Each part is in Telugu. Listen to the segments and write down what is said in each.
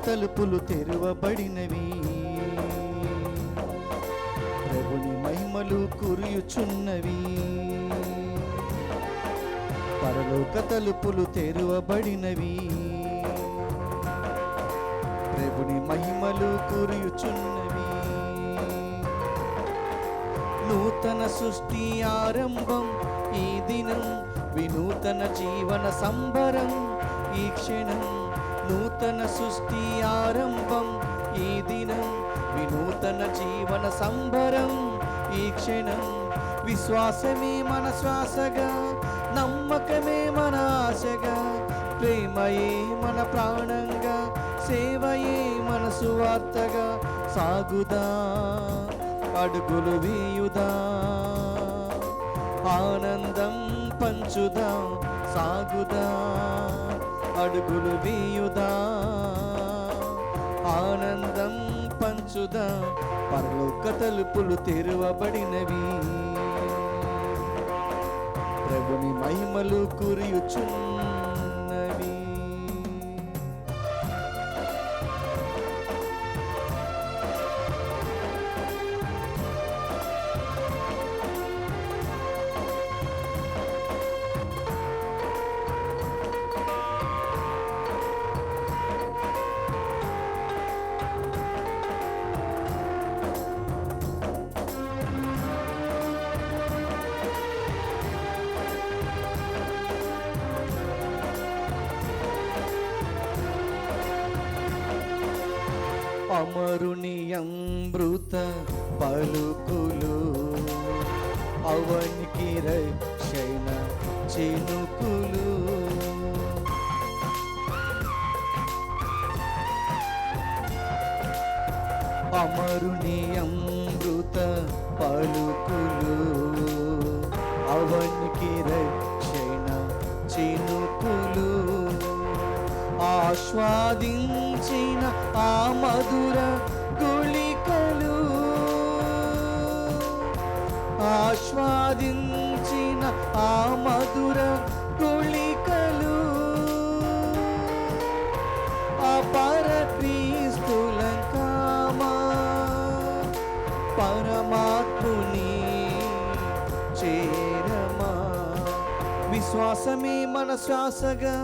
తలుపులు తెరవబడినవి, ప్రభుని మహిమలు కురియుచున్నవి. పరలోక తలుపులు తెరవబడినవి, ప్రభుని మహిమలు కురియుచున్నవి. నూతన సృష్టి ఆరంభం ఈ దినం, వినూతన జీవన సంబరం ఈ క్షణం. నూతన సృష్టి ఆరంభం ఈ దినం, వినూతన జీవన సంబరం ఈ క్షణం. విశ్వాసమే మన శ్వాసగా, నమ్మకమే మన ఆశగా, ప్రేమయే మన ప్రాణంగా, సేవయే మన సువార్తగా. సాగుదా అడుగులు వేయుదా, ఆనందం పంచుదా. సాగుదా అడుగులు వేయుదా, ఆనందం పంచుదా. పరలోక తలుపులు తెరవబడినవి, ప్రభుని మహిమలు కురియుచున్నవి. అమరుని అమృత పలుకులు, అవనికి రక్షణ చినుకులు. అమరుని అమృత పలుకులు, అవనికి రక్షణ చినుకులు. ఆస్వాదించిన ఆ మధుర గుళికలు, ఆస్వాదించిన ఆ మధుర గుళికలు. అపర క్రీస్తులంకామా పరమాత్ముని చేరమా. విశ్వాసమే మన శ్వాసగా,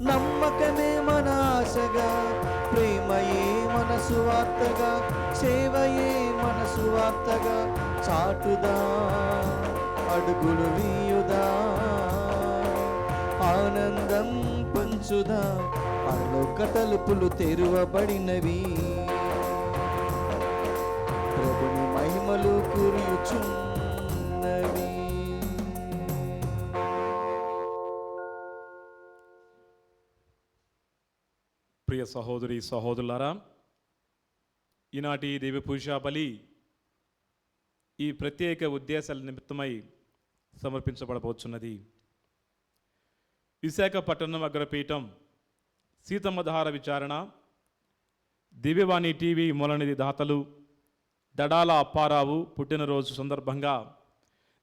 నమ్మకమే మన ఆశగా, ప్రేమయే మన సువార్తగా, సేవయే మన సువార్తగా. చాటుదా అడుగులు వేయుదా, ఆనందం పంచుదా. పరలోక తలుపులు తెరవబడినవి, ప్రభుని మహిమలు కురియుచున్నవి. ప్రియ సహోదరి సహోదరులారా, ఈనాటి దేవి పూజా బలి ఈ ప్రత్యేక ఉద్దేశాల నిమిత్తమై సమర్పించబడబోతున్నది. విశాఖపట్నం అగ్రపీఠం సీతమ్మధార విచారణ, దివ్యవాణి టీవీ మూలనిధి దాతలు దడాల అప్పారావు పుట్టినరోజు సందర్భంగా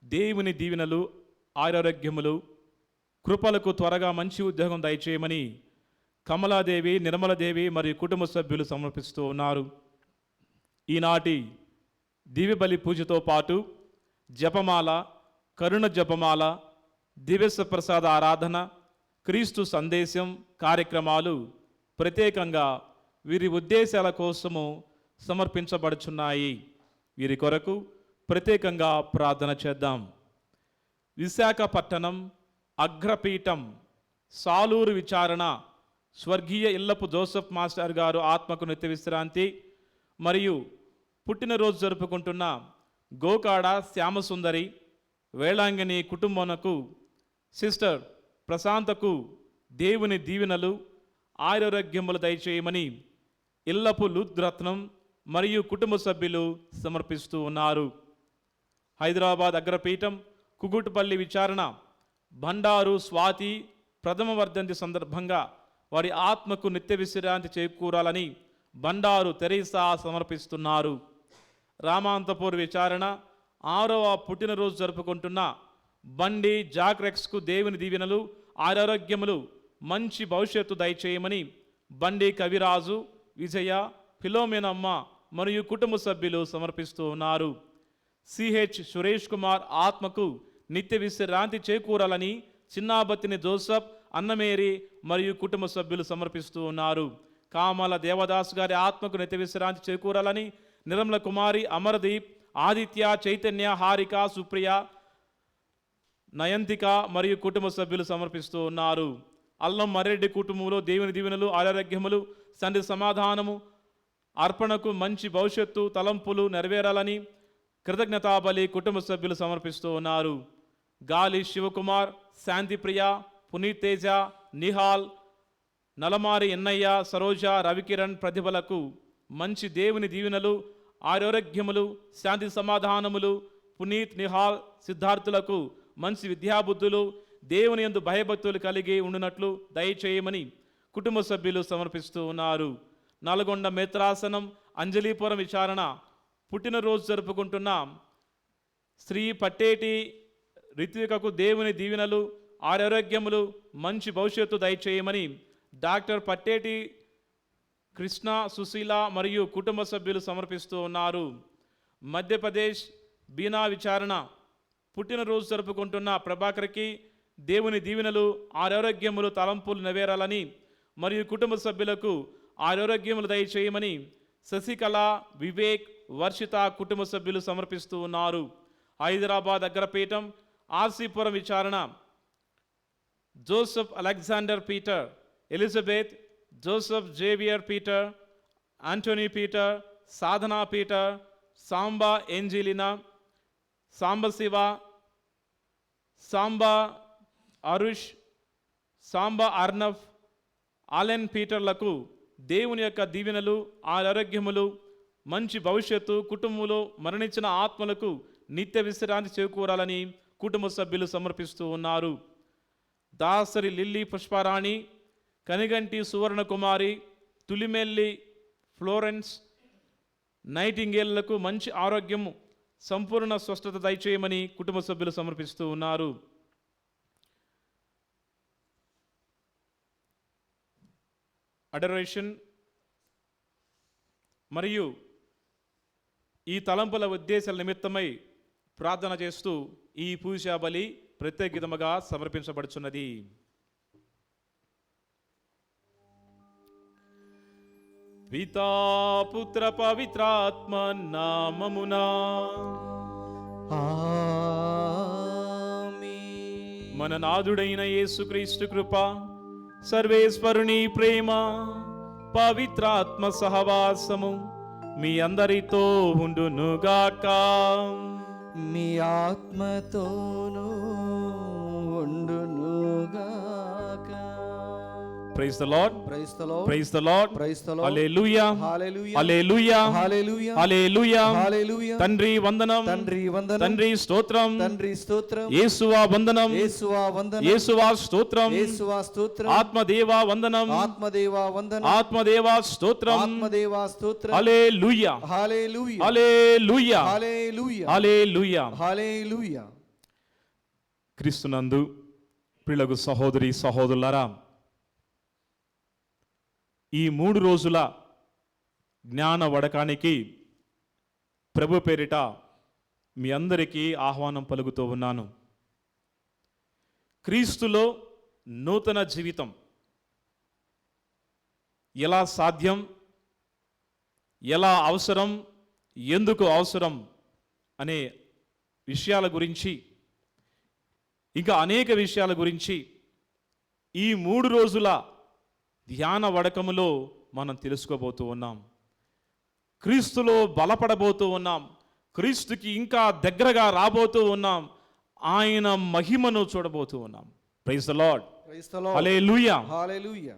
దేవుని దీవెనలు, ఆరోగ్యములు, కృపలకు త్వరగా మంచి ఉద్యోగం దయచేయమని కమలాదేవి, నిర్మలదేవి మరియు కుటుంబ సభ్యులు సమర్పిస్తూ ఉన్నారు. ఈనాటి దివ్యబలి పూజతో పాటు జపమాల, కరుణ జపమాల, దివ్య ప్రసాద ఆరాధన, క్రీస్తు సందేశం కార్యక్రమాలు ప్రత్యేకంగా వీరి ఉద్దేశాల కోసము సమర్పించబడుచున్నాయి. వీరి కొరకు ప్రత్యేకంగా ప్రార్థన చేద్దాం. విశాఖపట్నం అగ్రపీఠం సాలూరు విచారణ స్వర్గీయ ఇల్లపు జోసెఫ్ మాస్టర్ గారు ఆత్మకు నిత్య విశ్రాంతి మరియు పుట్టినరోజు జరుపుకుంటున్న గోకాడ శ్యామసుందరి వేళాంగిని కుటుంబమునకు సిస్టర్ ప్రశాంతకు దేవుని దీవెనలు, ఆరోగ్యములు దయచేయమని ఇల్లపు లుద్రత్నం మరియు కుటుంబ సభ్యులు సమర్పిస్తూ ఉన్నారు. హైదరాబాద్ అగ్రపీఠం కుగుటుపల్లి విచారణ బండారు స్వాతి ప్రథమ వర్ధంతి సందర్భంగా వారి ఆత్మకు నిత్య విశ్రాంతి చేకూరాలని బండారు తెరీసా సమర్పిస్తున్నారు. రామాంతపూర్ విచారణ 6వ పుట్టినరోజు జరుపుకుంటున్న బండి జాక్రెక్స్కు దేవుని దీవెనలు, ఆరోగ్యములు, మంచి భవిష్యత్తు దయచేయమని బండి కవిరాజు, విజయ, ఫిలోమినమ్మ మరియు కుటుంబ సభ్యులు సమర్పిస్తూ ఉన్నారు. సిహెచ్ సురేష్ కుమార్ ఆత్మకు నిత్య విశ్రాంతి చేకూరాలని చిన్నాబత్తిని జోసఫ్, అన్నమేరి మరియు కుటుంబ సభ్యులు సమర్పిస్తూ ఉన్నారు. కామల దేవదాస్ గారి ఆత్మకు నిత్య విశ్రాంతి చేకూరాలని నిర్మల కుమారి, అమర్దీప్, ఆదిత్య, చైతన్య, హారిక, సుప్రియ, నయంతిక మరియు కుటుంబ సభ్యులు సమర్పిస్తూ ఉన్నారు. అల్లం మర్రెడ్డి కుటుంబంలో దేవుని దీవెనలు, ఆరోగ్యములు, సంధి సమాధానము, అర్పణకు మంచి భవిష్యత్తు తలంపులు నెరవేరాలని కృతజ్ఞతాబలి కుటుంబ సభ్యులు సమర్పిస్తూ ఉన్నారు. గాలి శివకుమార్, శాంతిప్రియ, పునీత్ తేజ, నిహాల్, నలమారి ఎన్నయ్య, సరోజ, రవికిరణ్ ప్రతిభలకు మంచి దేవుని దీవెనలు, ఆరోగ్యములు, శాంతి సమాధానములు, పునీత్, నిహాల్, సిద్ధార్థులకు మంచి విద్యాబుద్ధులు, దేవుని యందు భయభక్తులు కలిగి ఉండునట్లు దయచేయమని కుటుంబ సభ్యులు సమర్పిస్తూ ఉన్నారు. నల్గొండ మేత్రాసనం అంజలీపురం విచారణ పుట్టినరోజు జరుపుకుంటున్న శ్రీ పట్టేటి రిత్వికకు దేవుని దీవెనలు, ఆరోగ్యములు, మంచి భవిష్యత్తు దయచేయమని డాక్టర్ పట్టేటి కృష్ణ, సుశీల మరియు కుటుంబ సభ్యులు సమర్పిస్తూ ఉన్నారు. మధ్యప్రదేశ్ బీనా విచారణ పుట్టినరోజు జరుపుకుంటున్న ప్రభాకర్కి దేవుని దీవెనలు, ఆరోగ్యములు, తలంపులు నెరవేరాలని మరియు కుటుంబ సభ్యులకు ఆరోగ్యములు దయచేయమని శశికళ, వివేక్, వర్షిత కుటుంబ సభ్యులు సమర్పిస్తూ ఉన్నారు. హైదరాబాద్ అగ్రపీఠం ఆర్సీపురం విచారణ Joseph Alexander Peter, Elizabeth, Joseph Xavier Peter, Antony Peter, Sadhana Peter, Samba Angelina, Sambasiva, Samba Arush, Samba Arnav, Allen పీటర్లకు దేవుని యొక్క దీవెనలు, ఆరోగ్యములు, మంచి భవిష్యత్తు, కుటుంబంలో మరణించిన ఆత్మలకు నిత్య విశ్రాంతి చేకూరాలని కుటుంబ సభ్యులు సమర్పిస్తూ ఉన్నారు. దాసరి లిల్లీ పుష్పారాణి, కనిగంటి సువర్ణకుమారి, తులిమెల్లి ఫ్లోరెన్స్ నైటింగేళ్లకు మంచి ఆరోగ్యము, సంపూర్ణ స్వస్థత దయచేయమని కుటుంబ సభ్యులు సమర్పిస్తూ ఉన్నారు. అడరేషన్ మరియు ఈ తలంపుల ఉద్దేశాల నిమిత్తమై ప్రార్థన చేస్తూ ఈ పూజా బలి ప్రత్యేకితముగా సమర్పించబడుచున్నది. పితా పుత్ర పవిత్రాత్మ నామమునా ఆమేన్. మన నాథుడైన యేసుక్రీస్తు కృప, సర్వేశ్వరుని ప్రేమ, పవిత్రాత్మ సహవాసము మీ అందరితో ఉండునుగాక. మీ ఆత్మతోనూ ఉండునుగాక. Praise the lord, praise the lord, praise the lord, praise the lord. Hallelujah, hallelujah, hallelujah, hallelujah, hallelujah. Hallelujah. తండ్రి వందనం, తండ్రి వందనం, తండ్రి స్తోత్రం, తండ్రి స్తోత్రం, యేసువా వందనం, యేసువా వందనం, యేసువా స్తోత్రం, యేసువా స్తోత్రం, ఆత్మదేవా వందనం, ఆత్మదేవా వందనం, ఆత్మదేవా స్తోత్రం, ఆత్మదేవా స్తోత్రం. హల్లెలూయా, hallelujah, hallelujah, hallelujah, hallelujah. Hallelujah. క్రీస్తునందు ప్రియులకు సహోదరి సహోదరులారా, ఈ 3 రోజుల జ్ఞాన వడకానికి ప్రభు పేరిట మీ అందరికీ ఆహ్వానం పలుకుతూ ఉన్నాను. క్రీస్తులో నూతన జీవితం ఎలా సాధ్యం, ఎలా అవసరం, ఎందుకు అవసరం అనే విషయాల గురించి, ఇంకా అనేక విషయాల గురించి ఈ 3 రోజుల ధ్యాన వడకములో మనం తెలుసుకోబోతూ ఉన్నాం. క్రీస్తులో బలపడబోతూ ఉన్నాం. క్రీస్తుకి ఇంకా దగ్గరగా రాబోతూ ఉన్నాం. ఆయన మహిమను చూడబోతూ ఉన్నాం. Praise the lord, praise the lord, hallelujah. Hallelujah.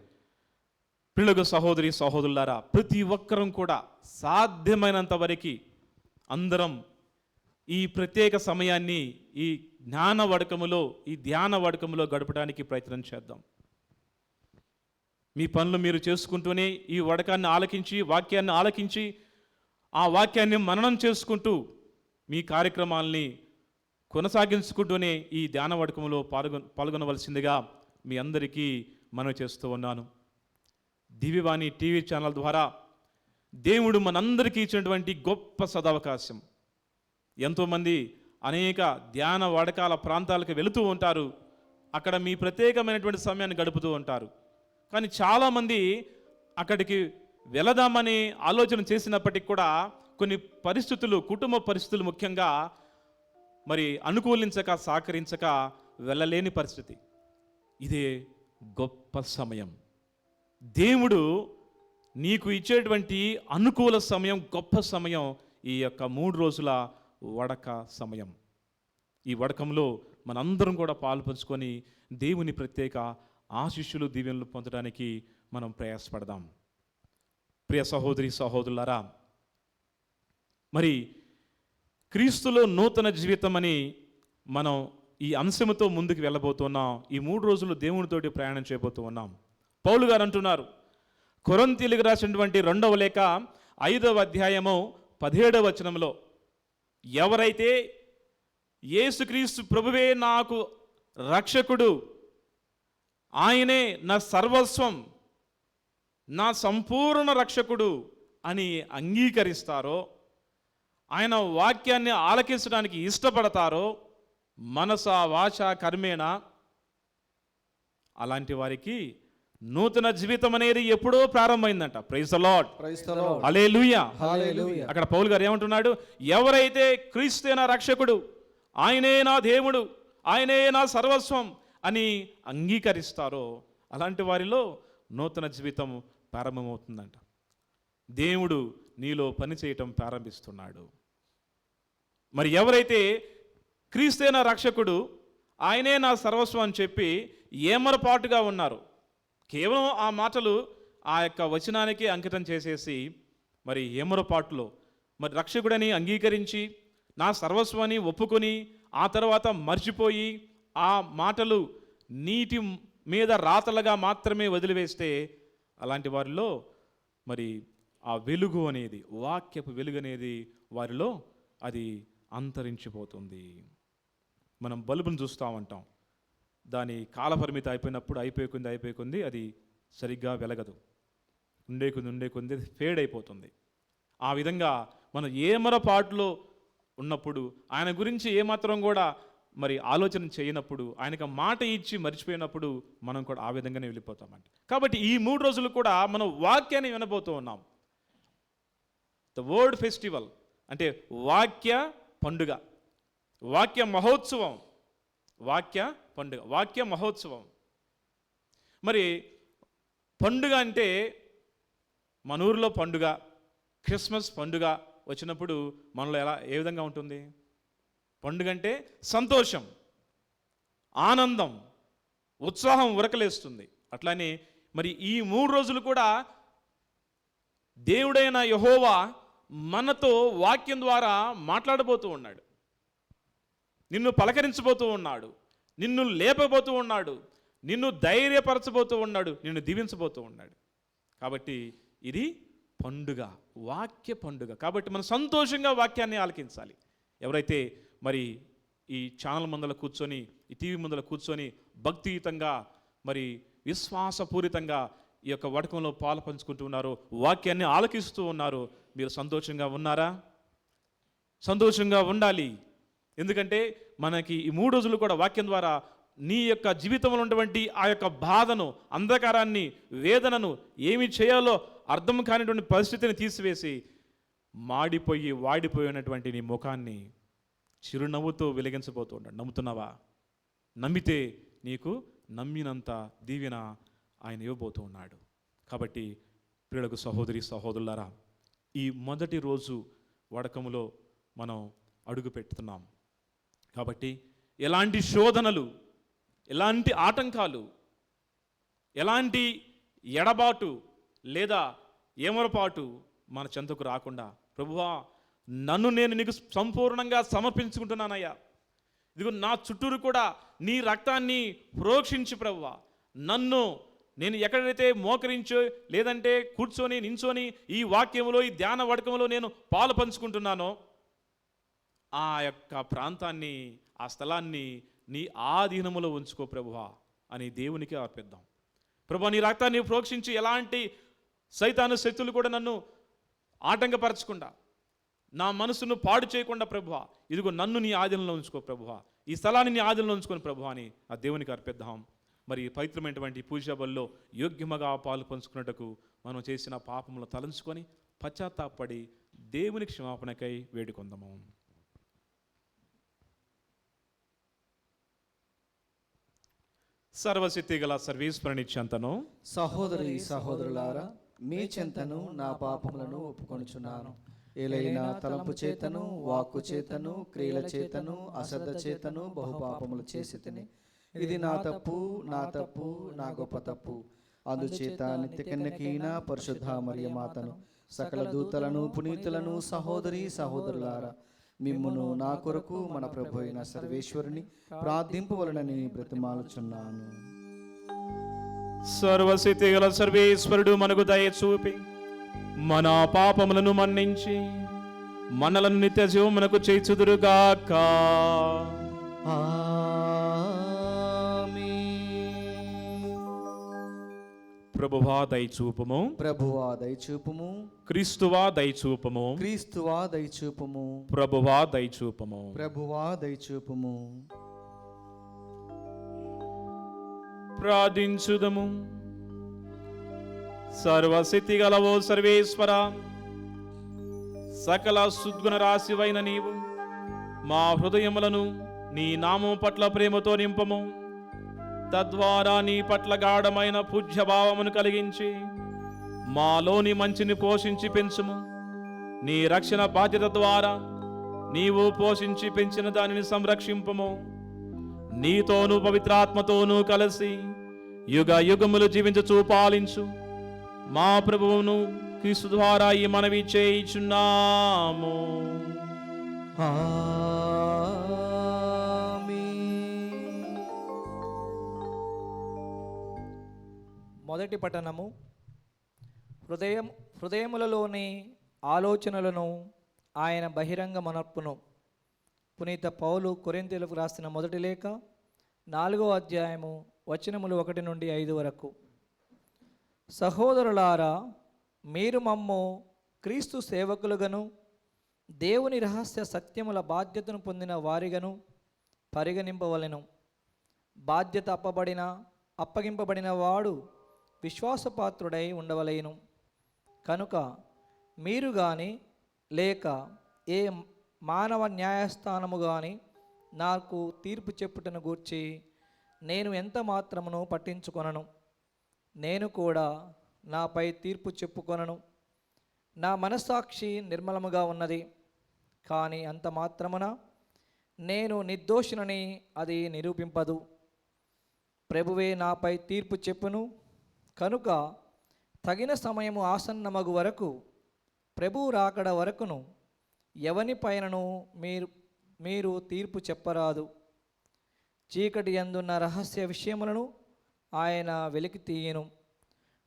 పిల్లలు సహోదరి సహోదరులారా, ప్రతి ఒక్కరం కూడా సాధ్యమైనంత వరకు అందరం ఈ ప్రత్యేక సమయాన్ని ఈ జ్ఞాన వడకములో, ఈ ధ్యాన వడకములో గడపడానికి ప్రయత్నం చేద్దాం. మీ పనులు మీరు చేసుకుంటూనే ఈ వడకాన్ని ఆలకించి, వాక్యాన్ని ఆలకించి, ఆ వాక్యాన్ని మననం చేసుకుంటూ మీ కార్యక్రమాల్ని కొనసాగించుకుంటూనే ఈ ధ్యాన వడకములో పాల్గొనవలసిందిగా మీ అందరికీ మనవి చేస్తూ ఉన్నాను. దివ్యవాణి టీవీ ఛానల్ ద్వారా దేవుడు మనందరికీ ఇచ్చినటువంటి గొప్ప సదవకాశం. ఎంతోమంది అనేక ధ్యాన వాడకాల ప్రాంతాలకు వెళుతూ ఉంటారు, అక్కడ మీ ప్రత్యేకమైనటువంటి సమయాన్ని గడుపుతూ ఉంటారు. కానీ చాలామంది అక్కడికి వెళదామని ఆలోచన చేసినప్పటికీ కూడా కొన్ని పరిస్థితులు, కుటుంబ పరిస్థితులు ముఖ్యంగా మరి అనుకూలించక, సహకరించక వెళ్ళలేని పరిస్థితి. ఇదే గొప్ప సమయం. దేవుడు నీకు ఇచ్చేటువంటి అనుకూల సమయం, గొప్ప సమయం ఈ యొక్క 3 రోజుల వడక సమయం. ఈ వడకంలో మనందరం కూడా పాలు పంచుకొని దేవుని ప్రత్యేక ఆశీస్సులు, దీవెనలు పొందడానికి మనం ప్రయాసపడదాం. ప్రియ సహోదరి సహోదరులారా, మరి క్రీస్తులో నూతన జీవితం అని మనం ఈ అంశంతో ముందుకు వెళ్ళబోతున్నాం. ఈ 3 రోజులు దేవునితోటి ప్రయాణం చేయబోతూ ఉన్నాం. పౌలు గారు అంటున్నారు, కొరింథీయులకు రాసినటువంటి 2వ లేఖ 5వ అధ్యాయము 17వ వచనంలో, ఎవరైతే యేసుక్రీస్తు ప్రభువే నాకు రక్షకుడు, ఆయనే నా సర్వస్వం, నా సంపూర్ణ రక్షకుడు అని అంగీకరిస్తారో, ఆయన వాక్యాన్ని ఆలకించడానికి ఇష్టపడతారో, మనస వాచ కర్మేణ, అలాంటి వారికి నూతన జీవితం అనేది ఎప్పుడో ప్రారంభమైందంట. Praise the lord, praise the lord, hallelujah, hallelujah. అక్కడ పౌలు గారు ఏమంటున్నాడు, ఎవరైతే క్రీస్తే నా రక్షకుడు, ఆయనే నా దేవుడు, ఆయనే నా సర్వస్వం అని అంగీకరిస్తారో, అలాంటి వారిలో నూతన జీవితం ప్రారంభమవుతుందంట. దేవుడు నీలో పని చేయటం ప్రారంభిస్తున్నాడు. మరి ఎవరైతే క్రీస్తే నా రక్షకుడు, ఆయనే నా సర్వస్వం అని చెప్పి ఏమరపాటుగా ఉన్నారు, కేవలం ఆ మాటలు ఆ యొక్క వచనానికి అంకితం చేసేసి మరి ఏమరపాటులో మరి రక్షకుడని అంగీకరించి నా సర్వస్వాన్ని ఒప్పుకొని ఆ తర్వాత మర్చిపోయి ఆ మాటలు నీటి మీద రాతలుగా మాత్రమే వదిలివేస్తే, అలాంటి వారిలో మరి ఆ వెలుగు అనేది, వాక్యపు వెలుగు అనేది వారిలో అది అంతరించిపోతుంది. మనం బల్బును చూస్తూ ఉంటాం, దాని కాలపరిమితి అయిపోయింది అది సరిగ్గా వెలగదు, ఉండే కొంది ఫేడ్ అయిపోతుంది. ఆ విధంగా మనం ఏమరపాటులో ఉన్నప్పుడు, ఆయన గురించి ఏమాత్రం కూడా మరి ఆలోచన చేయనప్పుడు, ఆయనకు మాట ఇచ్చి మర్చిపోయినప్పుడు మనం కూడా ఆ విధంగానే వెళ్ళిపోతామంట. కాబట్టి ఈ 3 రోజులు కూడా మనం వాక్యాన్ని వినబోతూ ఉన్నాం. ద వర్డ్ ఫెస్టివల్ అంటే వాక్య పండుగ, వాక్య మహోత్సవం, వాక్య పండుగ, వాక్య మహోత్సవం. మరి పండుగ అంటే మన ఊరిలో పండుగ, క్రిస్మస్ పండుగ వచ్చినప్పుడు మనలో ఏ విధంగా ఉంటుంది? పండుగ అంటే సంతోషం, ఆనందం, ఉత్సాహం ఉరకలేస్తుంది. అట్లానే మరి ఈ 3 రోజులు కూడా దేవుడైన యెహోవా మనతో వాక్యం ద్వారా మాట్లాడబోతూ ఉన్నాడు, నిన్ను పలకరించబోతూ ఉన్నాడు, నిన్ను లేపబోతూ ఉన్నాడు, నిన్ను ధైర్యపరచబోతూ ఉన్నాడు, నిన్ను దీవించబోతూ ఉన్నాడు. కాబట్టి ఇది పండుగ, వాక్య పండుగ. కాబట్టి మనం సంతోషంగా వాక్యాన్ని ఆలకించాలి. ఎవరైతే మరి ఈ ఛానల్ ముందర కూర్చొని, ఈ టీవీ ముందర కూర్చొని భక్తియుతంగా మరి విశ్వాసపూరితంగా ఈ యొక్క వడకంలో పాలు పంచుకుంటూ ఉన్నారో, వాక్యాన్ని ఆలకిస్తూ ఉన్నారో, మీరు సంతోషంగా ఉన్నారా? సంతోషంగా ఉండాలి. ఎందుకంటే మనకి ఈ 3 రోజులు కూడా వాక్యం ద్వారా నీ యొక్క జీవితంలో ఉన్నటువంటి ఆ యొక్క బాధను, అంధకారాన్ని, వేదనను, ఏమి చేయాలో అర్థం కానిటువంటి పరిస్థితిని తీసివేసి మాడిపోయి వాడిపోయినటువంటి నీ ముఖాన్ని చిరునవ్వుతో వెలిగించబోతూ ఉన్నాడు. నమ్ముతున్నావా? నమ్మితే నీకు నమ్మినంత దీవెన ఆయన ఇవ్వబోతూ ఉన్నాడు. కాబట్టి ప్రియులకు సహోదరి సహోదరులారా, ఈ మొదటి రోజు వడకములో మనం అడుగు పెడుతున్నాం. కాబట్టి ఎలాంటి శోధనలు, ఎలాంటి ఆటంకాలు, ఎలాంటి ఎడబాటు లేదా ఏమరపాటు మన చెంతకు రాకుండా, ప్రభువా నన్ను నేను నీకు సంపూర్ణంగా సమర్పించుకుంటున్నానయ్యా, ఇదిగో నా చుట్టూరు కూడా నీ రక్తాన్ని ప్రోక్షించి ప్రభువా, నన్ను నేను ఎక్కడైతే మోకరించో లేదంటే కూర్చొని నించొని ఈ వాక్యంలో, ఈ ధ్యాన వడకంలో నేను పాలు పంచుకుంటున్నానో ఆ యొక్క ప్రాంతాన్ని, ఆ స్థలాన్ని నీ ఆధీనములో ఉంచుకో ప్రభువా అని దేవునికి అర్పిద్దాం. ప్రభువా నీ రక్తాన్ని ప్రోక్షించి ఎలాంటి సైతాను శక్తులు కూడా నన్ను ఆటంకపరచకుండా, నా మనసును పాడు చేయకుండా ప్రభువా, ఇదిగో నన్ను నీ ఆధీనంలో ఉంచుకో ప్రభువా, ఈ స్థలాన్ని నీ ఆధీనంలో ఉంచుకొని ప్రభువా అని ఆ దేవునికి అర్పిద్దాం. మరి పవిత్రమైనటువంటి పూజా బలిలో యోగ్యముగా పాలు పంచుకున్నట్టుకు మనం చేసిన పాపములు తలంచుకొని పశ్చాత్తాపడి దేవుని క్షమాపణకై వేడుకొందాము. సర్వశక్తి గల సర్వేశ్వరుని చెంతను సహోదరి సహోదరులారా, మీ చెంతను నా పాపములను ఒప్పుకొనుచున్నాను. ఏలైనా తలంపు చేతను, వాక్కు చేతను, క్రియల చేతను, అశ్రద్ధ చేతను బహుపాపములు చేసి తిని, ఇది నా తప్పు, నా తప్పు, నా గొప్ప తప్పు. అందుచేత నిత్య కన్యకైన పరిశుద్ధ మరియమాతను, సకల దూతలను, పునీతులను, సహోదరి సహోదరులారా, మిమ్మును నా కొరకు మన ప్రభు అయిన సర్వేశ్వరుని ప్రార్థింపవలనని బ్రతిమాలుచున్నాను. సర్వశక్తి గల సర్వేశ్వరుడు మనకు దయ చూపి మన పాపములను మన్నించి మనలను నిత్య జీవమునకు చేర్చుదురుగాక. ప్రభువా దయచూపము, ప్రభువా దయచూపుము, క్రీస్తువా దయచూపము, క్రీస్తువా దయచూపుము, ప్రభువా దయచూపము. ప్రభువా దయచూపుము. ప్రార్థించుదము. సర్వశక్తి గలవో సర్వేశ్వర, సకల సుద్గుణ రాశివైన నీవు మా హృదయములను నీ నామం పట్ల ప్రేమతో నింపము. తద్వారా నీ పట్ల గాఢమైన పూజ్యభావమును కలిగించి మాలోని మంచిని పోషించి పెంచుము. నీ రక్షణ బాధ్యత ద్వారా నీవు పోషించి పెంచిన దానిని సంరక్షింపము. నీతోనూ పవిత్రాత్మతోనూ కలిసి యుగ యుగములు జీవించచూ పాలించు మా ప్రభువును క్రీస్తు ద్వారా ఈ మనవి చేయుచున్నాము. మొదటి పఠనము. హృదయములలోని ఆలోచనలను ఆయన బహిరంగ మనర్పును. పునీత పౌలు కొరింథీయులకు రాసిన మొదటి లేఖ 4వ అధ్యాయము వచనములు 1 నుండి 5 వరకు. సహోదరులారా, మీరు మమ్ము క్రీస్తు సేవకులుగను దేవుని రహస్య సత్యముల బాధ్యతను పొందిన వారిగను పరిగణింపవలెను. బాధ్యత అప్పగింపబడిన వాడు విశ్వాసపాత్రుడై ఉండవలేను. కనుక మీరు కానీ లేక ఏ మానవ న్యాయస్థానము కానీ నాకు తీర్పు చెప్పుటను గూర్చి నేను ఎంత మాత్రమును పట్టించుకొనను. నేను కూడా నాపై తీర్పు చెప్పుకొనను. నా మనస్సాక్షి నిర్మలముగా ఉన్నది. కానీ అంత మాత్రమున నేను నిర్దోషునని అది నిరూపింపదు. ప్రభువే నాపై తీర్పు చెప్పును. కనుక తగిన సమయము ఆసన్నమగు వరకు, ప్రభువు రాకడ వరకును ఎవని పైనను మీరు తీర్పు చెప్పరాదు. చీకటి యందున్న రహస్య విషయములను ఆయన వెలికి తీయను.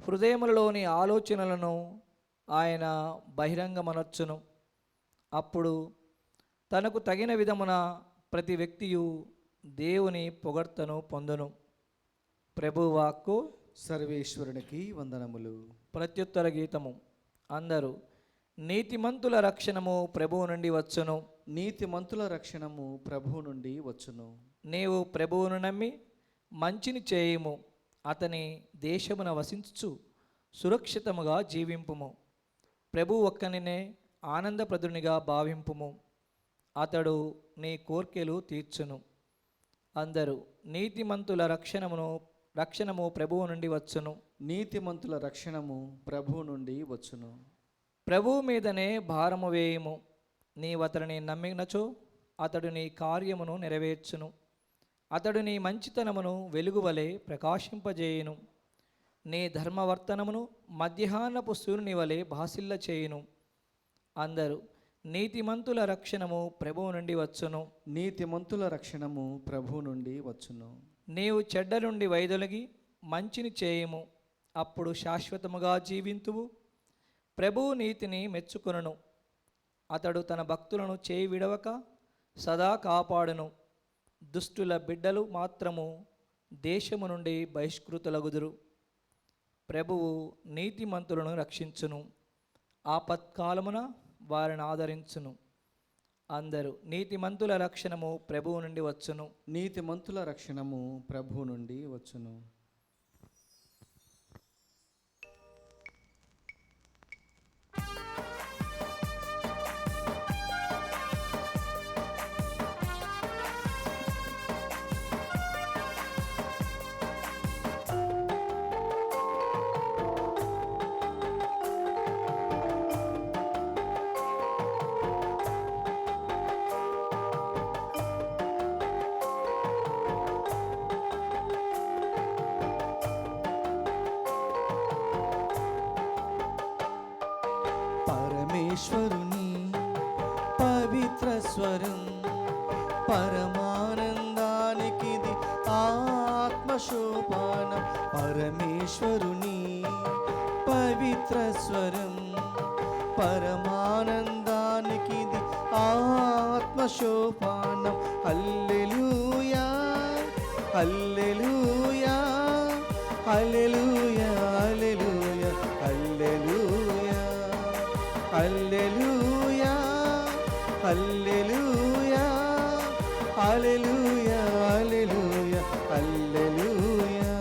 హృదయములలోని ఆలోచనలను ఆయన బహిరంగమనర్చును. అప్పుడు తనకు తగిన విధమున ప్రతి వ్యక్తియు దేవుని పొగడ్తను పొందును. ప్రభువాక్కు. సర్వేశ్వరునికి వందనములు. ప్రత్యుత్తర గీతము. అందరూ నీతిమంతుల రక్షణము ప్రభువు నుండి వచ్చును. నీతిమంతుల రక్షణము ప్రభువు నుండి వచ్చును. నీవు ప్రభువును నమ్మి మంచిని చేయుము. అతని దేశమున వసించు సురక్షితముగా జీవింపుము. ప్రభు ఒక్కనినే ఆనందప్రదునిగా భావింపుము. అతడు నీ కోర్కెలు తీర్చును. అందరూ నీతిమంతుల రక్షణము ప్రభువు నుండి వచ్చును. నీతిమంతుల రక్షణము ప్రభువు నుండి వచ్చును. ప్రభువు మీదనే భారము వేయుము. నీవతడిని నమ్మినచో అతడు నీ కార్యమును నెరవేర్చును. అతడు నీ మంచితనమును వెలుగువలే ప్రకాశింపజేయును. నీ ధర్మవర్తనమును మధ్యాహ్నపు సూర్యుని వలె భాసిల్ల చేయును. అందరూ నీతిమంతుల రక్షణము ప్రభువు నుండి వచ్చును. నీతిమంతుల రక్షణము ప్రభువు నుండి వచ్చును. నీవు చెడ్డ నుండి వైదొలగి మంచిని చేయుము. అప్పుడు శాశ్వతముగా జీవింతువు. ప్రభువు నీతిని మెచ్చుకొనును. అతడు తన భక్తులను చేయి విడవక సదా కాపాడును. దుష్టుల బిడ్డలు మాత్రము దేశము నుండి బహిష్కృతులగుదురు. ప్రభువు నీతిమంతులను రక్షించును. ఆపత్కాలమున వారిని ఆదరించును. అందరూ నీతిమంతుల రక్షణము ప్రభువు నుండి వచ్చును. నీతిమంతుల రక్షణము ప్రభు నుండి వచ్చును. పరమేశ్వరుని పవిత్ర స్వరం, పరమానందానికిది ఆత్మశోభానం. పరమేశ్వరుని పవిత్ర స్వరం, పరమానందానికిది ఆత్మశోభానం. హల్లెలూయా hallelujah hallelujah hallelujah hallelujah hallelujah hallelujah hallelujah hallelujah హల్లెలూయా.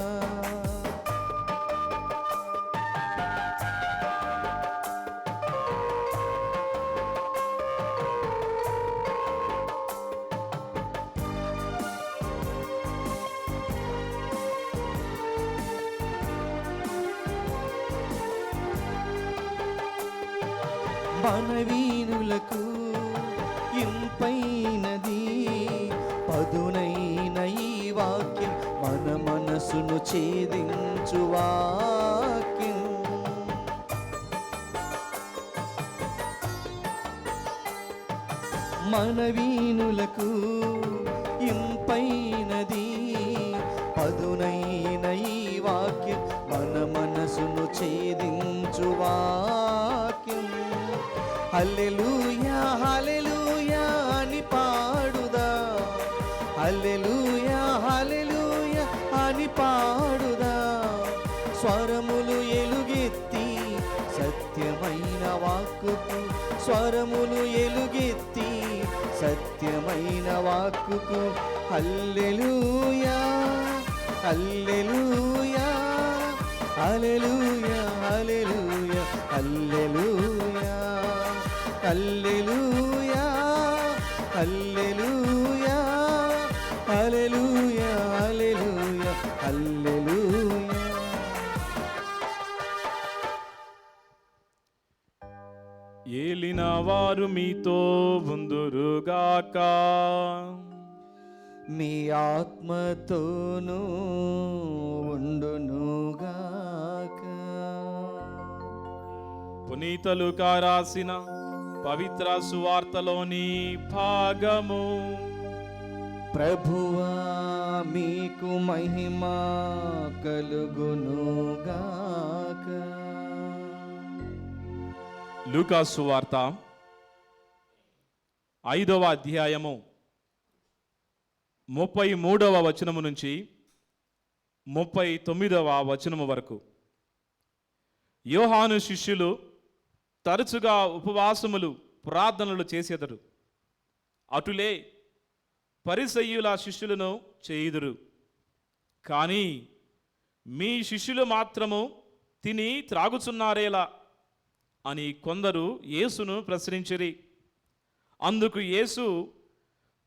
మనవీనులకు ఇంపైనది పదునైన ఈ వాక్యం, మన మనసును ఛేదించు వాక్యం. మనవీనులకు ఇంపైనది పదునైన ఈ వాక్యం, మన మనసును ఛేదించు వాక్యం. హల్లెలూయా హల్లెలూయా అని పాడుదా, హల్లెలూయా హల్లెలూయా అని పాడుదా. స్వరములు ఎలుగెత్తి సత్యమైన వాక్కుకు, స్వరములు ఎలుగెత్తి సత్యమైన వాక్కుకు. హల్లెలూయా hallelujah hallelujah hallelujah hallelujah hallelujah hallelujah hallelujah hallelujah హల్లెలూయా. ఏలిన వారు మీతో ఉందురుగాక. మీ ఆత్మతోనూ ఉండునుగాక. పునీత లూకా రాసిన పవిత్ర సువార్తలోని భాగము. ప్రభువా మీకు మహిమ కలుగునుగాక. లూకా సువార్త 5వ అధ్యాయము 33వ వచనము నుంచి 39వ వచనము వరకు. యోహాను శిష్యులు తరచుగా ఉపవాసములు ప్రార్థనలు చేసేదరు. అటులే పరిసయ్యుల శిష్యులను చేయుదురు. కానీ మీ శిష్యులు మాత్రము తిని త్రాగుచున్నారేలా అని కొందరు యేసును ప్రశ్నించిరి. అందుకు యేసు,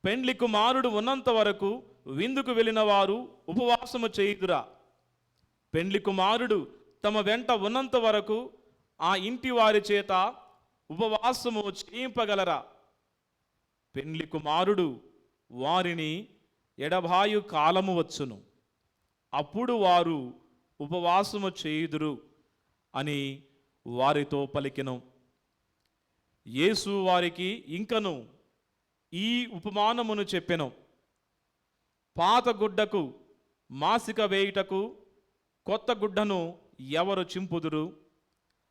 పెండ్లి కుమారుడు ఉన్నంత వరకు విందుకు వెళ్ళిన వారు ఉపవాసము చేయుదురా? పెండ్లి కుమారుడు తమ వెంట ఉన్నంత వరకు ఆ ఇంటి వారి చేత ఉపవాసము చేయింపగలరా? పెండ్లి కుమారుడు వారిని ఎడబాయు కాలము వచ్చును, అప్పుడు వారు ఉపవాసము చేయుదురు అని వారితో పలికెను. యేసు వారికి ఇంకను ఈ ఉపమానమును చెప్పెను. పాత గుడ్డకు మాసిక వేయుటకు కొత్త గుడ్డను ఎవరు చింపుదురు?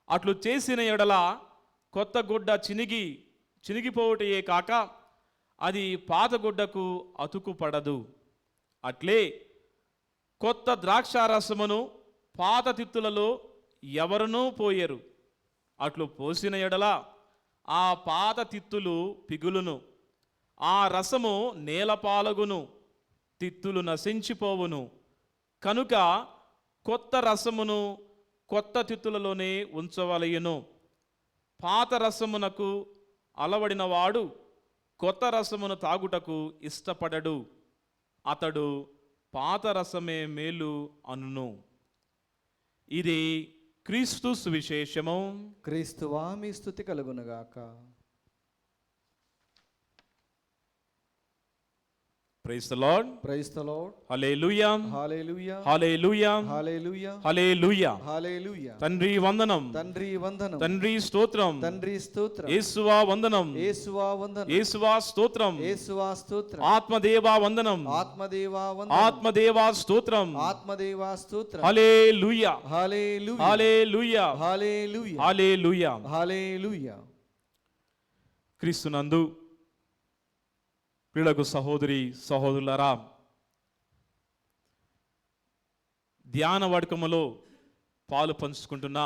అట్లు చేసిన ఎడల కొత్త గుడ్డ చినిగిపోవటయే కాక అది పాత గుడ్డకు అతుకుపడదు. అట్లే కొత్త ద్రాక్షారసమును పాత తిత్తులలో ఎవరునూ పోయరు. అట్లు పోసిన ఎడల ఆ పాత తిత్తులు పిగులును, ఆ రసము నేలపాలగును, తిత్తులు నశించిపోవును. కనుక కొత్త రసమును కొత్త తిత్తులలోనే ఉంచవలయును. పాత రసమునకు అలవడిన వాడు కొత్త రసమును తాగుటకు ఇష్టపడడు, అతడు పాత రసమే మేలు అనును. ఇది క్రీస్తు సువిశేషము. క్రీస్తువా మీ స్తుతి కలుగునుగాక. Praise the lord. Praise the lord. Hallelujah, hallelujah, hallelujah, hallelujah, hallelujah. Hallelujah. తండ్రి వందనం, తండ్రి వందనం, తండ్రి స్తోత్రం, తండ్రి స్తోత్రం, యేసువా వందనం, యేసువా వందనం, యేసువా స్తోత్రం, యేసువా స్తోత్రం, ఆత్మదేవా వందనం, ఆత్మదేవా వందనం, ఆత్మదేవా స్తోత్రం, ఆత్మదేవా స్తోత్రం. హల్లెలూయా, hallelujah, hallelujah, hallelujah, hallelujah. Hallelujah. క్రీస్తునందు ప్రియులకు సహోదరి సహోదరులారా, ధ్యాన వడకములో పాలు పంచుకుంటున్న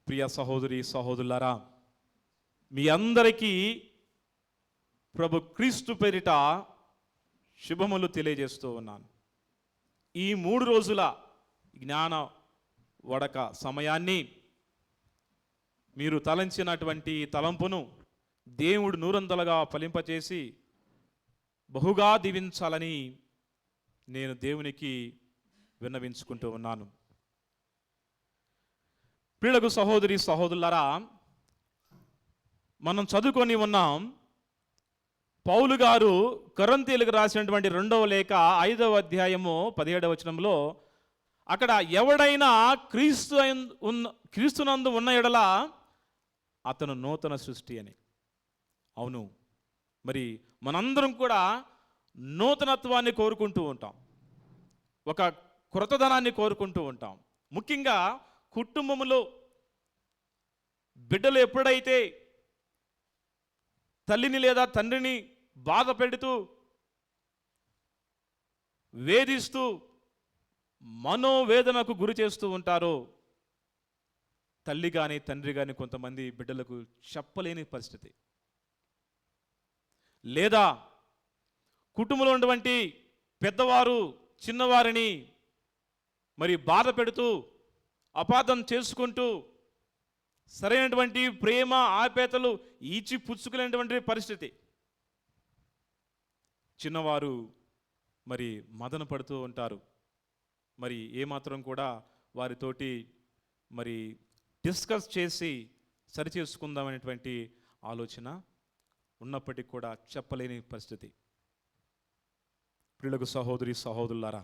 ప్రియ సహోదరి సహోదరులారా, మీ అందరికీ ప్రభు క్రీస్తు పేరిట శుభములు తెలియజేస్తూ ఉన్నాను. ఈ 3 రోజుల జ్ఞాన వడక సమయాన్ని మీరు తలంచినటువంటి తలంపును దేవుడు నూరంతలుగా ఫలింపచేసి బహుగా దీవించాలని నేను దేవునికి విన్నవించుకుంటూ ఉన్నాను. ప్రియులకు సహోదరి సహోదరులారా, మనం చదువుకొని ఉన్నాం, పౌలు గారు కొరింథీయులకు రాసినటువంటి 2వ లేఖ 5వ అధ్యాయము 17వ వచనంలో అక్కడ ఎవడైనా క్రీస్తునందు ఉన్న ఎడల అతను నూతన సృష్టి అని. అవును, మరి మనందరం కూడా నూతనత్వాన్ని కోరుకుంటూ ఉంటాం, ఒక క్రొత్తదనాన్ని కోరుకుంటూ ఉంటాం. ముఖ్యంగా కుటుంబంలో బిడ్డలు ఎప్పుడైతే తల్లిని లేదా తండ్రిని బాధ పెడుతూ వేధిస్తూ మనోవేదనకు గురి చేస్తూ ఉంటారో, తల్లి కానీ తండ్రి కానీ కొంతమంది బిడ్డలకు చెప్పలేని పరిస్థితి, లేదా కుటుంబంలో ఉన్నటువంటి పెద్దవారు చిన్నవారిని మరి బాధ పెడుతూ అపార్థం చేసుకుంటూ సరైనటువంటి ప్రేమ ఆప్యాయతలు ఈచి పుచ్చుకునేటువంటి పరిస్థితి. చిన్నవారు మరి మదన పడుతూ ఉంటారు, మరి ఏమాత్రం కూడా వారితోటి మరి డిస్కస్ చేసి సరిచేసుకుందామనేటువంటి ఆలోచన ఉన్నప్పటికీ కూడా చెప్పలేని పరిస్థితి. ప్రియులకు సహోదరి సహోదరులారా,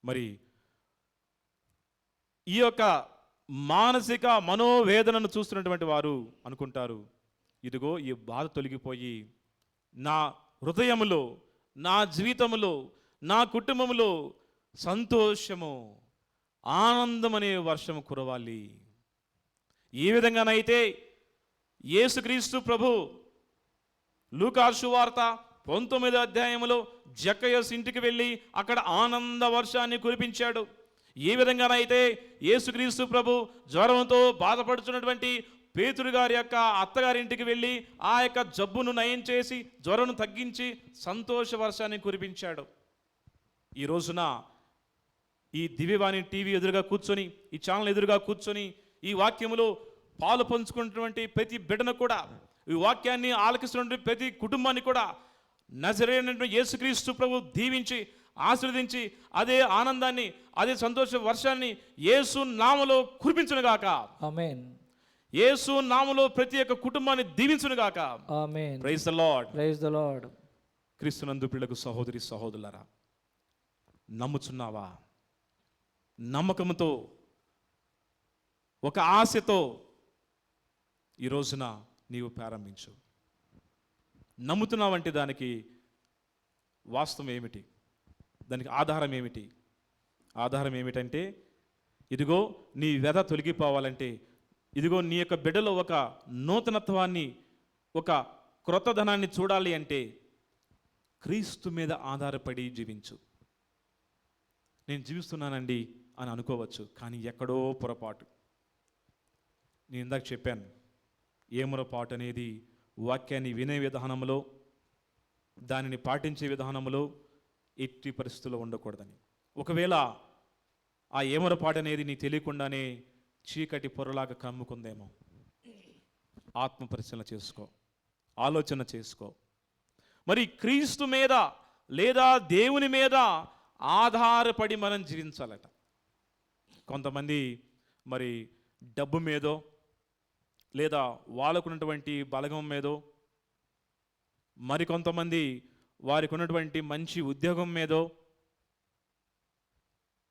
మరి ఈ యొక్క మానసిక మనోవేదనను చూస్తున్నటువంటి వారు అనుకుంటారు, ఇదిగో ఈ బాధ తొలగిపోయి నా హృదయములో, నా జీవితంలో, నా కుటుంబంలో సంతోషము, ఆనందం అనే వర్షము కురవాలి. ఏ విధంగానైతే యేసుక్రీస్తు ప్రభు లూకా సువార్త 19వ అధ్యాయంలో జక్కయ్యస్ ఇంటికి వెళ్ళి అక్కడ ఆనంద వర్షాన్ని కురిపించాడు. ఏ విధంగానైతే యేసుక్రీస్తు ప్రభు జ్వరంతో బాధపడుతున్నటువంటి పేతురు గారి యొక్క అత్తగారింటికి వెళ్ళి ఆ యొక్క జబ్బును నయం చేసి జ్వరం తగ్గించి సంతోష వర్షాన్ని కురిపించాడు. ఈ రోజున ఈ దివ్యవాణి టీవీ ఎదురుగా కూర్చొని, ఈ ఛానల్ ఎదురుగా కూర్చొని ఈ వాక్యములో పాలు పంచుకున్నటువంటి ప్రతి బిడ్డను కూడా, ఈ వాక్యాన్ని ఆలకిస్తున్నటువంటి ప్రతి కుటుంబాన్ని కూడా నజరేయుడైనటువంటి యేసుక్రీస్తు ప్రభు దీవించి ఆశీర్వదించి అదే ఆనందాన్ని, అదే సంతోష వర్షాన్ని యేసు నామములో కురిపించునుగాక. ఆమేన్. యేసు నామములో ప్రతి ఒక్క కుటుంబాన్ని దీవించునుగాక. Amen. Praise the lord. Praise the lord. క్రీస్తునందు ప్రియులకు సహోదరి సహోదరులారా, నమ్ముచున్నావా? నమ్మకంతో, ఒక ఆశతో ఈ రోజున నీవు ప్రారంభించు. నమ్ముతున్నావంటే దానికి వాస్తవం ఏమిటి? దానికి ఆధారం ఏమిటి? ఆధారం ఏమిటంటే, ఇదిగో నీ వ్యధ తొలగిపోవాలంటే, ఇదిగో నీ యొక్క బిడ్డలో ఒక నూతనత్వాన్ని, ఒక క్రొత్తదనాన్ని చూడాలి అంటే క్రీస్తు మీద ఆధారపడి జీవించు. నేను జీవిస్తున్నానండి అని అనుకోవచ్చు, కానీ ఎక్కడో పొరపాటు. నేను ఇందాక చెప్పాను, ఏమరపాటు అనేది వాక్యాన్ని వినే విధానంలో, దానిని పాటించే విధానంలో ఎట్టి పరిస్థితుల్లో ఉండకూడదని. ఒకవేళ ఆ ఏమరపాటు అనేది నీకు తెలియకుండానే చీకటి పొరలాగా కమ్ముకుందేమో, ఆత్మ పరిశీలన చేసుకో, ఆలోచన చేసుకో. మరి క్రీస్తు మీద లేదా దేవుని మీద ఆధారపడి మనం జీవించాలట. కొంతమంది మరి డబ్బు మీదో లేదా వాళ్ళకున్నటువంటి బలగం మీదో, మరికొంతమంది వారికి ఉన్నటువంటి మంచి ఉద్యోగం మీదో,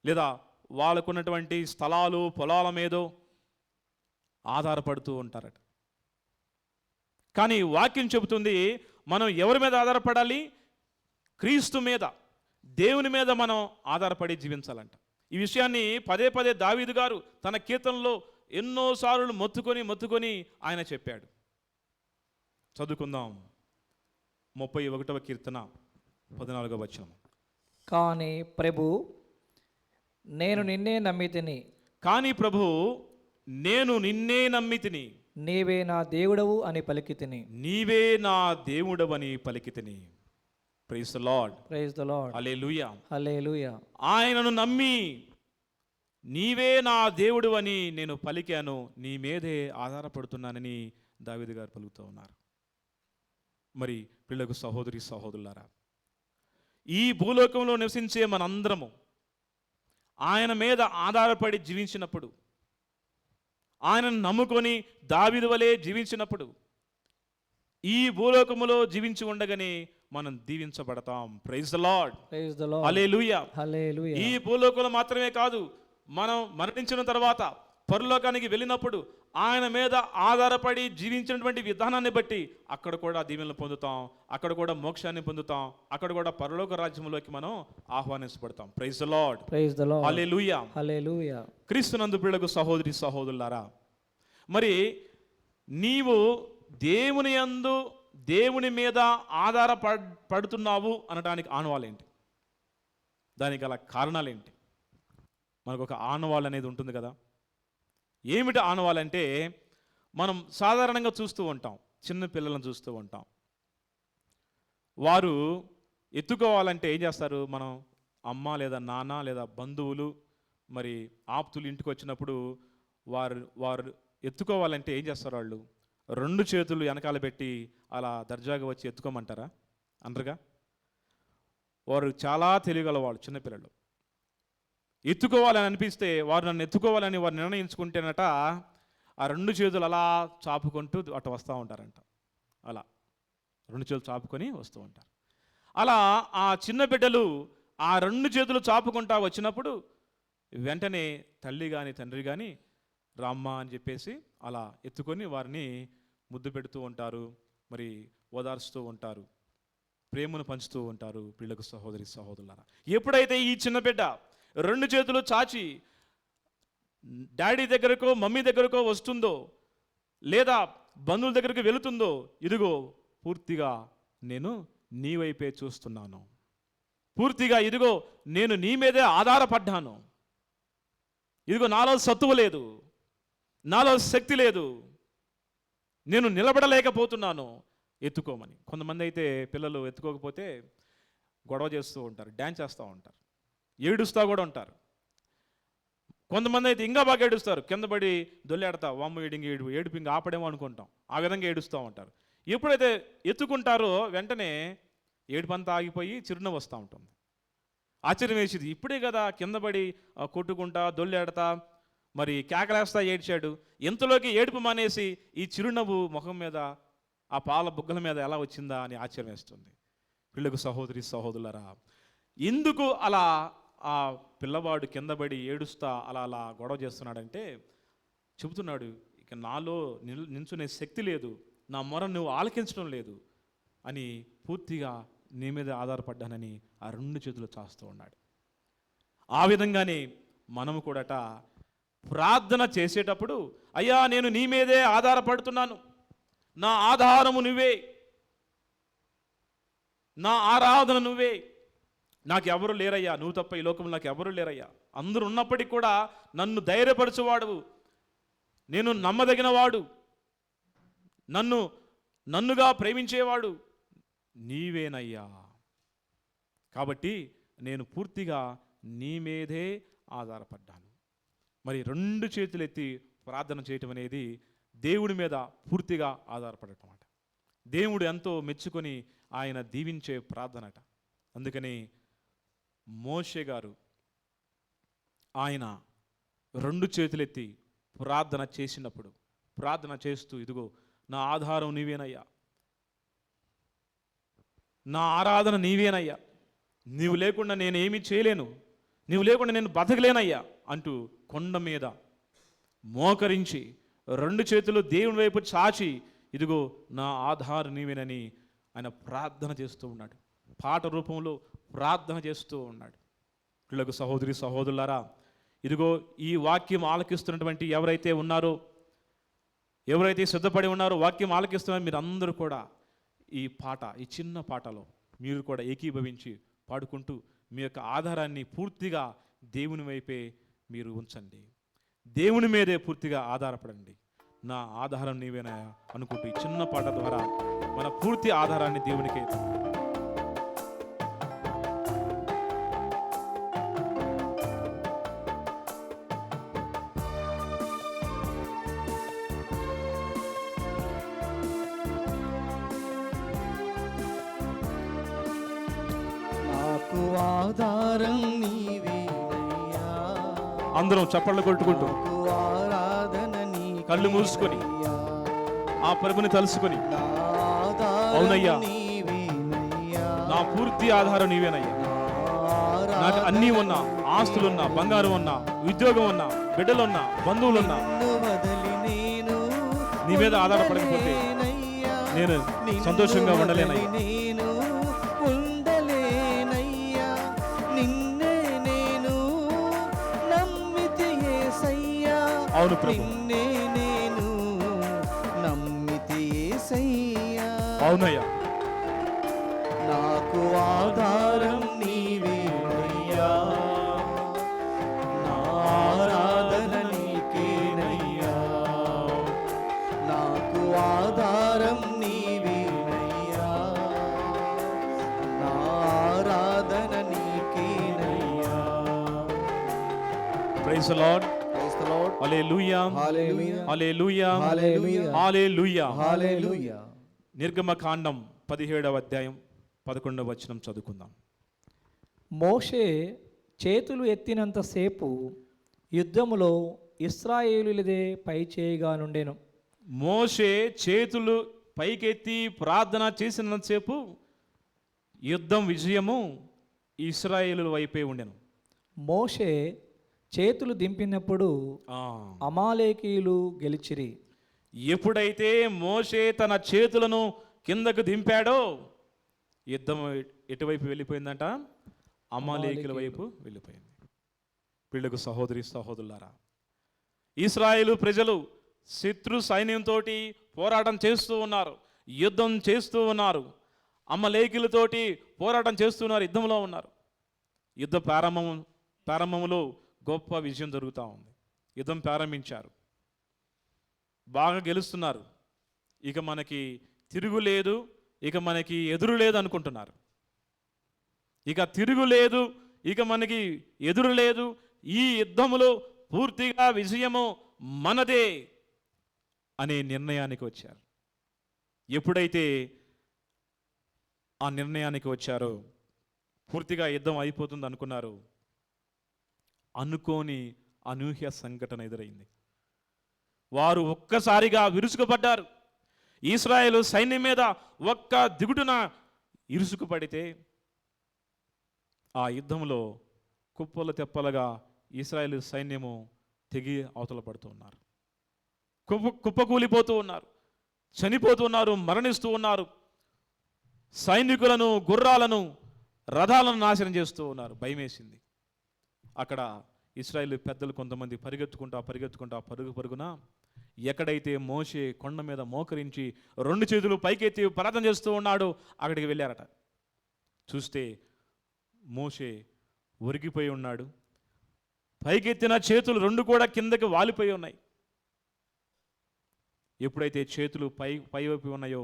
లేదా వాళ్ళకున్నటువంటి స్థలాలు పొలాల మీదో ఆధారపడుతూ ఉంటారట. కానీ వాక్యం చెబుతుంది మనం ఎవరి మీద ఆధారపడాలి? క్రీస్తు మీద, దేవుని మీద మనం ఆధారపడి జీవించాలంట. ఈ విషయాన్ని పదే పదే దావీదు గారు తన కీర్తనలో ఎన్నోసార్లు మొత్తుకొని ఆయన చెప్పాడు. చదువుకుందాం. 31వ కీర్తన 14వ వచనం. కానీ ప్రభు, నేను నిన్నే నమ్మితిని. కానీ ప్రభు, నేను నిన్నే నమ్మితిని. నీవే నా దేవుడవు అని పలికితిని. నీవే నా దేవుడవని పలికితిని. Praise the lord. Praise the lord. Hallelujah. Hallelujah. ఆయనను నమ్మి నీవే నా దేవుడు అని నేను పలికాను, నీ మీదే ఆధారపడుతున్నానని దావీదు గారు పలుకుతూ ఉన్నారు. మరి పిల్లలకు సహోదరి సహోదరులారా, ఈ భూలోకంలో నివసించే మనందరము ఆయన మీద ఆధారపడి జీవించినప్పుడు, ఆయనను నమ్ముకొని దావీదు వలె జీవించినప్పుడు, ఈ భూలోకములో జీవించి ఉండగానే మనం దీవించబడతాం. Praise the lord. Praise the lord. Hallelujah. Hallelujah. ఈ భూలోకంలో మాత్రమే కాదు, మనం మరణించిన తర్వాత పరలోకానికి వెళ్ళినప్పుడు ఆయన మీద ఆధారపడి జీవించినటువంటి విధానాన్ని బట్టి అక్కడ కూడా దీవెనలు పొందుతాం, అక్కడ కూడా మోక్షాన్ని పొందుతాం, అక్కడ కూడా పరలోక రాజ్యంలోకి మనం ఆహ్వానించబడతాం. Praise the lord. Praise the lord. Hallelujah. Hallelujah. క్రీస్తునందు పిల్లలకు సహోదరి సహోదరులారా, మరి నీవు దేవుని యందు దేవుని మీద ఆధారపడుతున్నావు అనడానికి ఆనవాలేంటి? దానికి గల కారణాలేంటి? మనకు ఒక ఆనవాళ్ళు అనేది ఉంటుంది కదా. ఏమిటి ఆనవాలంటే, మనం సాధారణంగా చూస్తూ ఉంటాం, చిన్న పిల్లలను చూస్తూ ఉంటాం. వారు ఎత్తుకోవాలంటే ఏం చేస్తారు? మనం అమ్మ లేదా నాన్న లేదా బంధువులు మరి ఆప్తులు ఇంటికి వచ్చినప్పుడు వారు ఎత్తుకోవాలంటే ఏం చేస్తారు? వాళ్ళు 2 చేతులు వెనకాల పెట్టి అలా దర్జాగా వచ్చి ఎత్తుకోమంటారా? అనరుగా. వారు చాలా తెలియగల వాళ్ళు చిన్నపిల్లలు. ఎత్తుకోవాలని అనిపిస్తే, వారు నన్ను ఎత్తుకోవాలని వారు నిర్ణయించుకుంటేనట ఆ 2 చేతులు అలా చాపుకుంటూ అటు వస్తూ ఉంటారంట. అలా 2 చేతులు చాపుకొని వస్తూ ఉంటారు. అలా ఆ చిన్న బిడ్డలు ఆ 2 చేతులు చాపుకుంటా వచ్చినప్పుడు వెంటనే తల్లి కానీ తండ్రి కానీ రామ్మ అని చెప్పేసి అలా ఎత్తుకొని వారిని ముద్దు పెడుతూ ఉంటారు, మరి ఓదార్చుతూ ఉంటారు, ప్రేమను పంచుతూ ఉంటారు. పిల్లకు సహోదరి సహోదరులారా, ఎప్పుడైతే ఈ చిన్న బిడ్డ 2 చేతులు చాచి డాడీ దగ్గరకో మమ్మీ దగ్గరకో వస్తుందో, లేదా బంధువుల దగ్గరికి వెళుతుందో, ఇదిగో పూర్తిగా నేను నీ వైపే చూస్తున్నాను, పూర్తిగా ఇదిగో నేను నీ మీదే ఆధారపడ్డాను, ఇదిగో నాలో సత్తువ లేదు, నాలో శక్తి లేదు, నేను నిలబడలేకపోతున్నాను, ఎత్తుకోమని. కొంతమంది అయితే పిల్లలు ఎత్తుకోకపోతే గొడవ చేస్తూ ఉంటారు, డ్యాన్స్ చేస్తూ ఉంటారు, ఏడుస్తూ కూడా ఉంటారు. కొంతమంది అయితే ఇంకా బాగా ఏడుస్తారు, కింద పడి దొల్లాడతా, వామ్మ ఏడుపు ఇంకా ఆపడేమో అనుకుంటాం, ఆ విధంగా ఏడుస్తూ ఉంటారు. ఎప్పుడైతే ఎత్తుకుంటారో వెంటనే ఏడుపంతా ఆగిపోయి చిరునవ్వు వస్తూ ఉంటుంది. ఆశ్చర్యం వేసేది, ఇప్పుడే కదా కింద పడి కొట్టుకుంటా దొల్లాడతా మరి కేకలేస్తా ఏడ్చాడు, ఇంతలోకి ఏడుపు మానేసి ఈ చిరునవ్వు ముఖం మీద ఆ పాల బుగ్గల మీద ఎలా వచ్చిందా అని ఆశ్చర్యం వేస్తుంది. పిల్లకు సహోదరి సహోదరులారా, ఎందుకు అలా ఆ పిల్లవాడు కిందపడి ఏడుస్తా అలా గొడవ చేస్తున్నాడంటే చెబుతున్నాడు, ఇక నాలో నించునే శక్తి లేదు, నా మొర నువ్వు ఆలకించడం లేదు అని పూర్తిగా నీ మీద ఆధారపడ్డానని ఆ 2 చేతులు చాస్తూ ఉన్నాడు. ఆ విధంగానే మనము కూడాట ప్రార్థన చేసేటప్పుడు, అయ్యా నేను నీ మీదే ఆధారపడుతున్నాను, నా ఆధారము నువ్వే, నా ఆరాధన నువ్వే, నాకు ఎవరు లేరయ్యా, నువ్వు తప్ప ఈ లోకంలో నాకు ఎవరు లేరయ్యా, అందరూ ఉన్నప్పటికీ కూడా నన్ను ధైర్యపరచువాడువు, నేను నమ్మదగినవాడు, నన్నుగా ప్రేమించేవాడు నీవేనయ్యా. కాబట్టి నేను పూర్తిగా నీ మీదే ఆధారపడ్డాను. మరి 2 చేతులు ఎత్తి ప్రార్థన చేయటం అనేది దేవుడి మీద పూర్తిగా ఆధారపడటం అట. దేవుడు ఎంతో మెచ్చుకొని ఆయన దీవించే ప్రార్థనట. అందుకని మోషే గారు ఆయన 2 చేతులెత్తి ప్రార్థన చేసినప్పుడు, ప్రార్థన చేస్తూ, ఇదిగో నా ఆధారం నీవేనయ్యా, నా ఆరాధన నీవేనయ్యా, నీవు లేకుండా నేనేమీ చేయలేను, నీవు లేకుండా నేను బతకలేనయ్యా అంటూ కొండ మీద మోకరించి 2 చేతులు దేవుని వైపు చాచి, ఇదిగో నా ఆధారం నీవేనని ఆయన ప్రార్థన చేస్తూ ఉన్నాడు. పాట రూపంలో ప్రార్థన చేస్తూ ఉన్నాడు. పిల్లలకు సహోదరి సహోదరులారా, ఇదిగో ఈ వాక్యం ఆలకిస్తున్నటువంటి ఎవరైతే ఉన్నారో, ఎవరైతే సిద్ధపడి ఉన్నారో వాక్యం ఆలకిస్తున్నారో, మీరు అందరూ కూడా ఈ చిన్న పాటలో మీరు కూడా ఏకీభవించి పాడుకుంటూ మీ యొక్క ఆధారాన్ని పూర్తిగా దేవుని వైపే మీరు ఉంచండి. దేవుని మీదే పూర్తిగా ఆధారపడండి. నా ఆధారం నీవేనా అనుకుంటూ ఈ చిన్న పాట ద్వారా మన పూర్తి ఆధారాన్ని దేవునికే. నాకు ఆధారం నీవేనయ్యా, అందరం చప్పట్లు కొట్టుకుంటూ నాకు ఆరాధన నీకే కళ్ళు మూసుకొని అయ్యా, ఆ ప్రభుని తలుసుకొని, నా ఆధారం అవునయ్యా, నీవేనయ్యా, నా పూర్తి ఆధారం నీవేనయ్యా. నా నాకు అన్నీ ఉన్నా, ఆస్తులున్నా, బంగారం ఉన్నా, ఉద్యోగం ఉన్నా, బిడ్డలున్నా, బంధువులున్నా, నిన్ను వదిలి నేను నీ మీద ఆధారపడకపోతే ఉండలేనయ్యా, నేను సంతోషంగా ఉండలేనయ్యా. నేను ఉండలేనయ్యా, నిన్నే నేను నమ్మితి యేసయ్యా, అవును ప్రభు, నిన్నే నేను నమ్మితి యేసయ్యా, అవునయ్యా. నాకు ఆధారం నీవేనయ్యా, నా ఆరాధన నీకేనయ్యా, నాకు ఆధారం నీవేనయ్యా, నా ఆరాధన నీకేనయ్యా. Praise the lord. Praise the Lord. Hallelujah, Hallelujah. Hallelujah, Hallelujah. Hallelujah. Hallelujah. నిర్గమకాండం 17వ అధ్యాయం 11వ వచనం చదువుకుందాం. మోషే చేతులు ఎత్తినంతసేపు యుద్ధములో ఇశ్రాయేలులదే పై చేయిగా నుండెను. మోషే చేతులు పైకెత్తి ప్రార్థన చేసినంతసేపు యుద్ధం విజయము ఇశ్రాయేలు వైపే ఉండెను. మోషే చేతులు దింపినప్పుడు అమాలేకీయులు గెలిచిరి. ఎప్పుడైతే మోషే తన చేతులను కిందకు దింపాడో యుద్ధం ఎటువైపు వెళ్ళిపోయిందంట? అమాలేకుల వైపు వెళ్ళిపోయింది. పిల్లలకు సహోదరి సహోదరులారా, ఇశ్రాయేలు ప్రజలు శత్రు సైన్యంతో పోరాటం చేస్తూ ఉన్నారు, యుద్ధం చేస్తూ ఉన్నారు, అమలేకులతోటి పోరాటం చేస్తున్నారు, యుద్ధంలో ఉన్నారు. యుద్ధ ప్రారంభంలో గొప్ప విజయం జరుగుతూ ఉంది. యుద్ధం ప్రారంభించారు, బాగా గెలుస్తున్నారు. ఇక మనకి తిరుగులేదు, ఇక మనకి ఎదురు లేదు అనుకుంటున్నారు. ఇక తిరుగులేదు, ఇక మనకి ఎదురు లేదు, ఈ యుద్ధములో పూర్తిగా విజయము మనదే అనే నిర్ణయానికి వచ్చారు. ఎప్పుడైతే ఆ నిర్ణయానికి వచ్చారో, పూర్తిగా యుద్ధం అయిపోతుంది అనుకున్నారు, అనుకోని అనూహ్య సంఘటన ఎదురైంది. వారు ఒక్కసారిగా విరుచుకుపడ్డారు. ఇశ్రాయేలు సైన్యం మీద ఒక్క దిగుడున ఇరుసుకుపడితే ఆ యుద్ధంలో కుప్పలు తెప్పలుగా ఇశ్రాయేలు సైన్యము తెగి అవతల పడుతూ ఉన్నారు, కుప్పకూలిపోతూ ఉన్నారు, చనిపోతూ ఉన్నారు, మరణిస్తూ ఉన్నారు. సైనికులను, గుర్రాలను, రథాలను నాశనం చేస్తూ ఉన్నారు. భయమేసింది. అక్కడ ఇశ్రాయేలు పెద్దలు కొంతమంది పరిగెత్తుకుంటా పరుగున ఎక్కడైతే మోషే కొండ మీద మోకరించి 2 చేతులు పైకెత్తి ప్రార్థన చేస్తూ ఉన్నాడో అక్కడికి వెళ్ళారట. చూస్తే మోషే ఒరిగిపోయి ఉన్నాడు. పైకెత్తిన చేతులు 2 కూడా కిందకి వాలిపోయి ఉన్నాయి. ఎప్పుడైతే చేతులు పైవైపు ఉన్నాయో,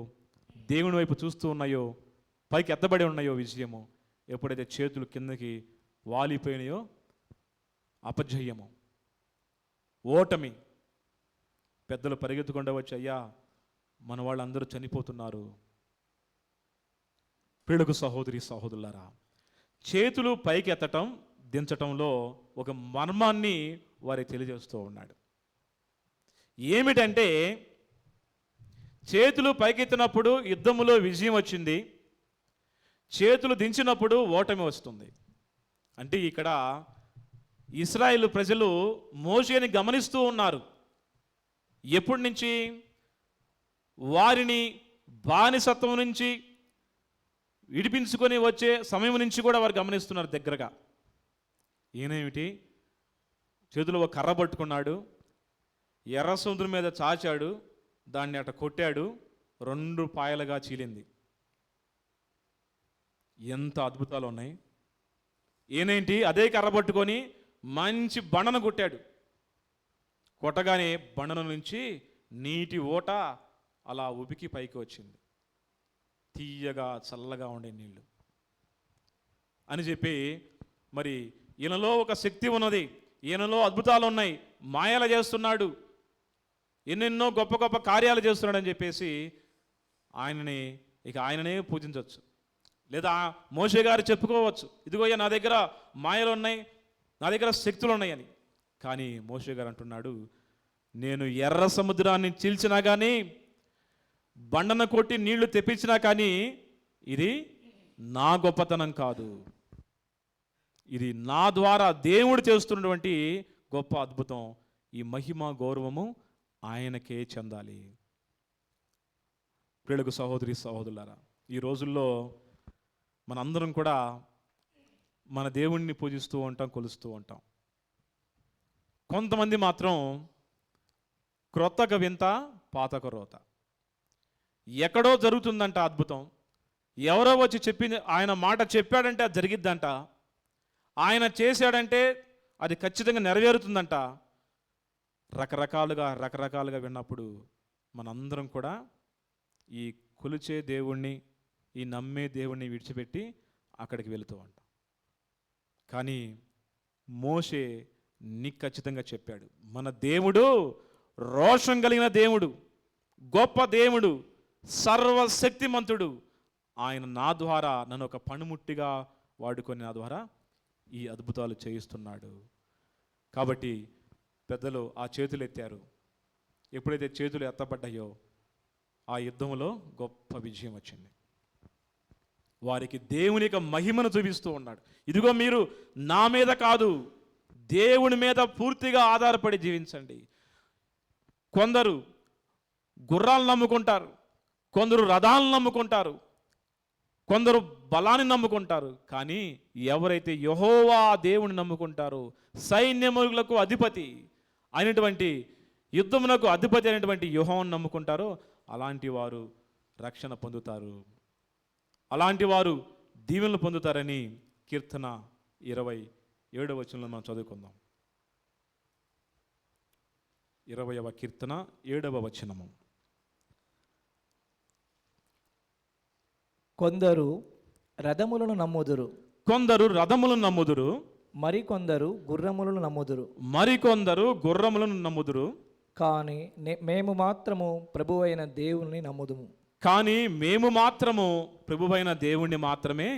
దేవుని వైపు చూస్తూ ఉన్నాయో, పైకి ఎత్తబడి ఉన్నాయో విజయము, ఎప్పుడైతే చేతులు కిందకి వాలిపోయినాయో అపజయము, ఓటమి. పెద్దలు పరిగెత్తుకుండా వచ్చి, అయ్యా మన వాళ్ళందరూ చనిపోతున్నారు. ప్రియులకు సహోదరి సహోదరులారా, చేతులు పైకి ఎత్తటం దించటంలో ఒక మర్మాన్ని వారికి తెలియజేస్తూ ఉన్నాడు. ఏమిటంటే, చేతులు పైకెత్తినప్పుడు యుద్ధములో విజయం వచ్చింది, చేతులు దించినప్పుడు ఓటమి వస్తుంది. అంటే ఇక్కడ ఇశ్రాయేలు ప్రజలు మోషేని గమనిస్తూ ఉన్నారు. ఎప్పటి నుంచి? వారిని బానిసత్వం నుంచి విడిపించుకొని వచ్చే సమయం నుంచి కూడా వారు గమనిస్తున్నారు దగ్గరగా. ఈయనేమిటి? చేతిలో ఒక కర్ర పట్టుకున్నాడు, ఎర్ర సముద్రం మీద చాచాడు, దాన్ని అట కొట్టాడు, 2 పాయలుగా చీలింది. ఎంత అద్భుతాలు ఉన్నాయి! ఈయనేంటి? అదే కర్ర పట్టుకొని మంచి బండను కొట్టాడు. కొట్టగానే బండను నుంచి నీటి ఓట అలా ఉబికి పైకి వచ్చింది. తీయగా చల్లగా ఉండే నీళ్లు అని చెప్పి, మరి ఈయనలో ఒక శక్తి ఉన్నది, ఈయనలో అద్భుతాలు ఉన్నాయి, మాయలు చేస్తున్నాడు, ఎన్నెన్నో గొప్ప గొప్ప కార్యాలు చేస్తున్నాడని చెప్పేసి ఆయననే పూజించవచ్చు. లేదా మోషే గారు చెప్పుకోవచ్చు, ఇదిగోయ్యా నా దగ్గర మాయలు ఉన్నాయి, నా దగ్గర శక్తులు ఉన్నాయని. కానీ మోషే గారు అంటున్నాడు, నేను ఎర్ర సముద్రాన్ని చీల్చినా కానీ, బండను కొట్టి నీళ్లు తెప్పించినా కానీ ఇది నా గొప్పతనం కాదు, ఇది నా ద్వారా దేవుడు చేస్తున్నటువంటి గొప్ప అద్భుతం. ఈ మహిమ గౌరవము ఆయనకే చెందాలి. ప్రియులకు సహోదరి సహోదరులారా, ఈ రోజుల్లో మనందరం కూడా మన దేవుణ్ణి పూజిస్తూ ఉంటాం, కొలుస్తూ ఉంటాం. కొంతమంది మాత్రం క్రొత్తగా వింత పాతక రోత. ఎక్కడో జరుగుతుందంట అద్భుతం, ఎవరో వచ్చి చెప్పింది, ఆయన మాట చెప్పాడంటే అది జరిగిద్దంట, ఆయన చేశాడంటే అది ఖచ్చితంగా నెరవేరుతుందంట. రకరకాలుగా విన్నప్పుడు మనందరం కూడా ఈ కొలిచే దేవుణ్ణి, ఈ నమ్మే దేవుణ్ణి విడిచిపెట్టి అక్కడికి వెళుతూ ఉంటాం. కానీ మోషే నీకు ఖచ్చితంగా చెప్పాడు, మన దేవుడు రోషం కలిగిన దేవుడు, గొప్ప దేవుడు, సర్వశక్తిమంతుడు. ఆయన నా ద్వారా నన్ను ఒక పనిముట్టిగా వాడుకొని నా ద్వారా ఈ అద్భుతాలు చేయిస్తున్నాడు. కాబట్టి పెద్దలు ఆ చేతులు ఎత్తారు. ఎప్పుడైతే చేతులు ఎత్తబడ్డాయో ఆ యుద్ధంలో గొప్ప విజయం వచ్చింది. వారికి దేవుని యొక్క మహిమను చూపిస్తూ ఉన్నాడు. ఇదిగో మీరు నా మీద కాదు, దేవుని మీద పూర్తిగా ఆధారపడి జీవించండి. కొందరు గుర్రాలను నమ్ముకుంటారు, కొందరు రథాలను నమ్ముకుంటారు, కొందరు బలాన్ని నమ్ముకుంటారు. కానీ ఎవరైతే యెహోవా దేవుని నమ్ముకుంటారో, సైన్యములకు అధిపతి అయినటువంటి, యుద్ధమునకు అధిపతి అయినటువంటి యెహోవాను నమ్ముకుంటారో, అలాంటి వారు రక్షణ పొందుతారు, అలాంటి వారు దీవెనలు పొందుతారని కీర్తన 27వ వచనంలో మనం చదువుకుందాం. 20వ కీర్తన 7వ వచనము. కొందరు రథములను నమ్ముదురు, కొందరు రథములను నమ్ముదురు, మరికొందరు గుర్రములను నమ్ముదురు, మరికొందరు గుర్రములను నమ్ముదురు. కానీ మేము మాత్రము ప్రభువైన దేవుని నమ్ముదుము. కానీ మేము మాత్రము ప్రభువైన దేవుణ్ణి మాత్రమే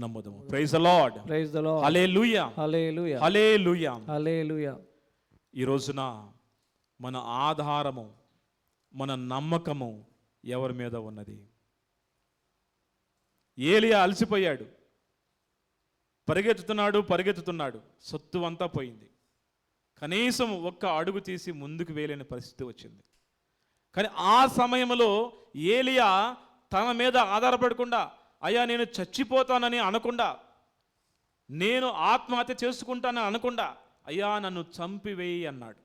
నమ్ముదుము. Praise the lord. Praise the lord. Hallelujah. Hallelujah. Hallelujah. Hallelujah. ఈ రోజున మన ఆధారము, మన నమ్మకము ఎవరి మీద ఉన్నది? ఏలియా అలసిపోయాడు, పరిగెత్తుతున్నాడు, సొత్తు అంతా పోయింది, కనీసం ఒక్క అడుగు తీసి ముందుకు వేయలేని పరిస్థితి వచ్చింది. కానీ ఆ సమయంలో ఏలియా తన మీద ఆధారపడకుండా, అయ్యా నేను చచ్చిపోతానని అనకుండా, నేను ఆత్మహత్య చేసుకుంటానని అనకుండా, అయ్యా నన్ను చంపివేయి అన్నాడు.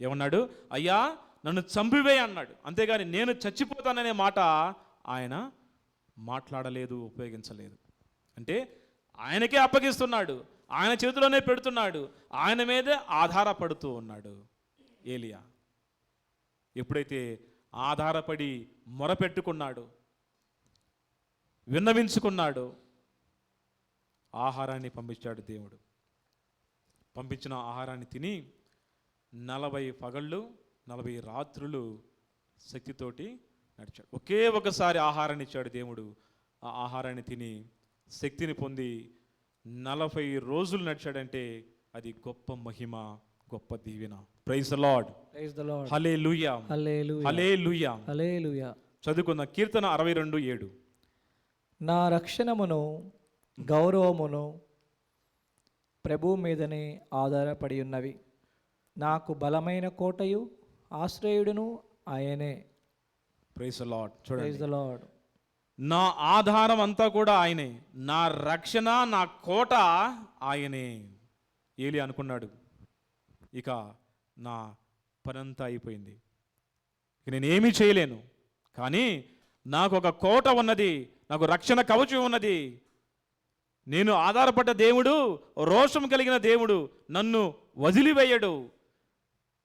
ఏమన్నాడు? అయ్యా నన్ను చంపివేయి అన్నాడు. అంతేగాని నేను చచ్చిపోతాననే మాట ఆయన మాట్లాడలేదు, ఉపయోగించలేదు. అంటే ఆయనకే అప్పగిస్తున్నాడు, ఆయన చేతిలోనే పెడుతున్నాడు, ఆయన మీదే ఆధారపడుతూ ఉన్నాడు ఏలియా. ఎప్పుడైతే ఆధారపడి మొరపెట్టుకున్నాడు, విన్నవించుకున్నాడు, ఆహారాన్ని పంపించాడు దేవుడు. పంపించిన ఆహారాన్ని తిని 40 పగళ్ళు 40 రాత్రులు శక్తితోటి నడిచాడు. ఒకే ఒకసారి ఆహారాన్ని ఇచ్చాడు దేవుడు. ఆ ఆహారాన్ని తిని శక్తిని పొంది 40 రోజులు నడిచాడంటే అది గొప్ప మహిమ, గొప్ప దీవెన. Praise the lord. Praise the lord. Hallelujah. Hallelujah. Hallelujah. Hallelujah. చదువుకున్న కీర్తన 62:7. నా రక్షణమును గౌరవమును ప్రభు మీదనే ఆధారపడి ఉన్నవి. నాకు బలమైన కోటయు ఆశ్రయుడును ఆయనే. Praise the lord. ప్రైజ్ చూడండి, ద లార్డ్. నా ఆధారం అంతా కూడా ఆయనే, నా రక్షణ, నా కోట ఆయనే. ఏలి అనుకున్నాడు, ఇక నా పనంతా అయిపోయింది, ఇక నేనేమీ చేయలేను. కానీ నాకు ఒక కోట ఉన్నది, నాకు రక్షణ కవచం ఉన్నది. నేను ఆధారపడ్డ దేవుడు రోషం కలిగిన దేవుడు, నన్ను వదిలివేయడు.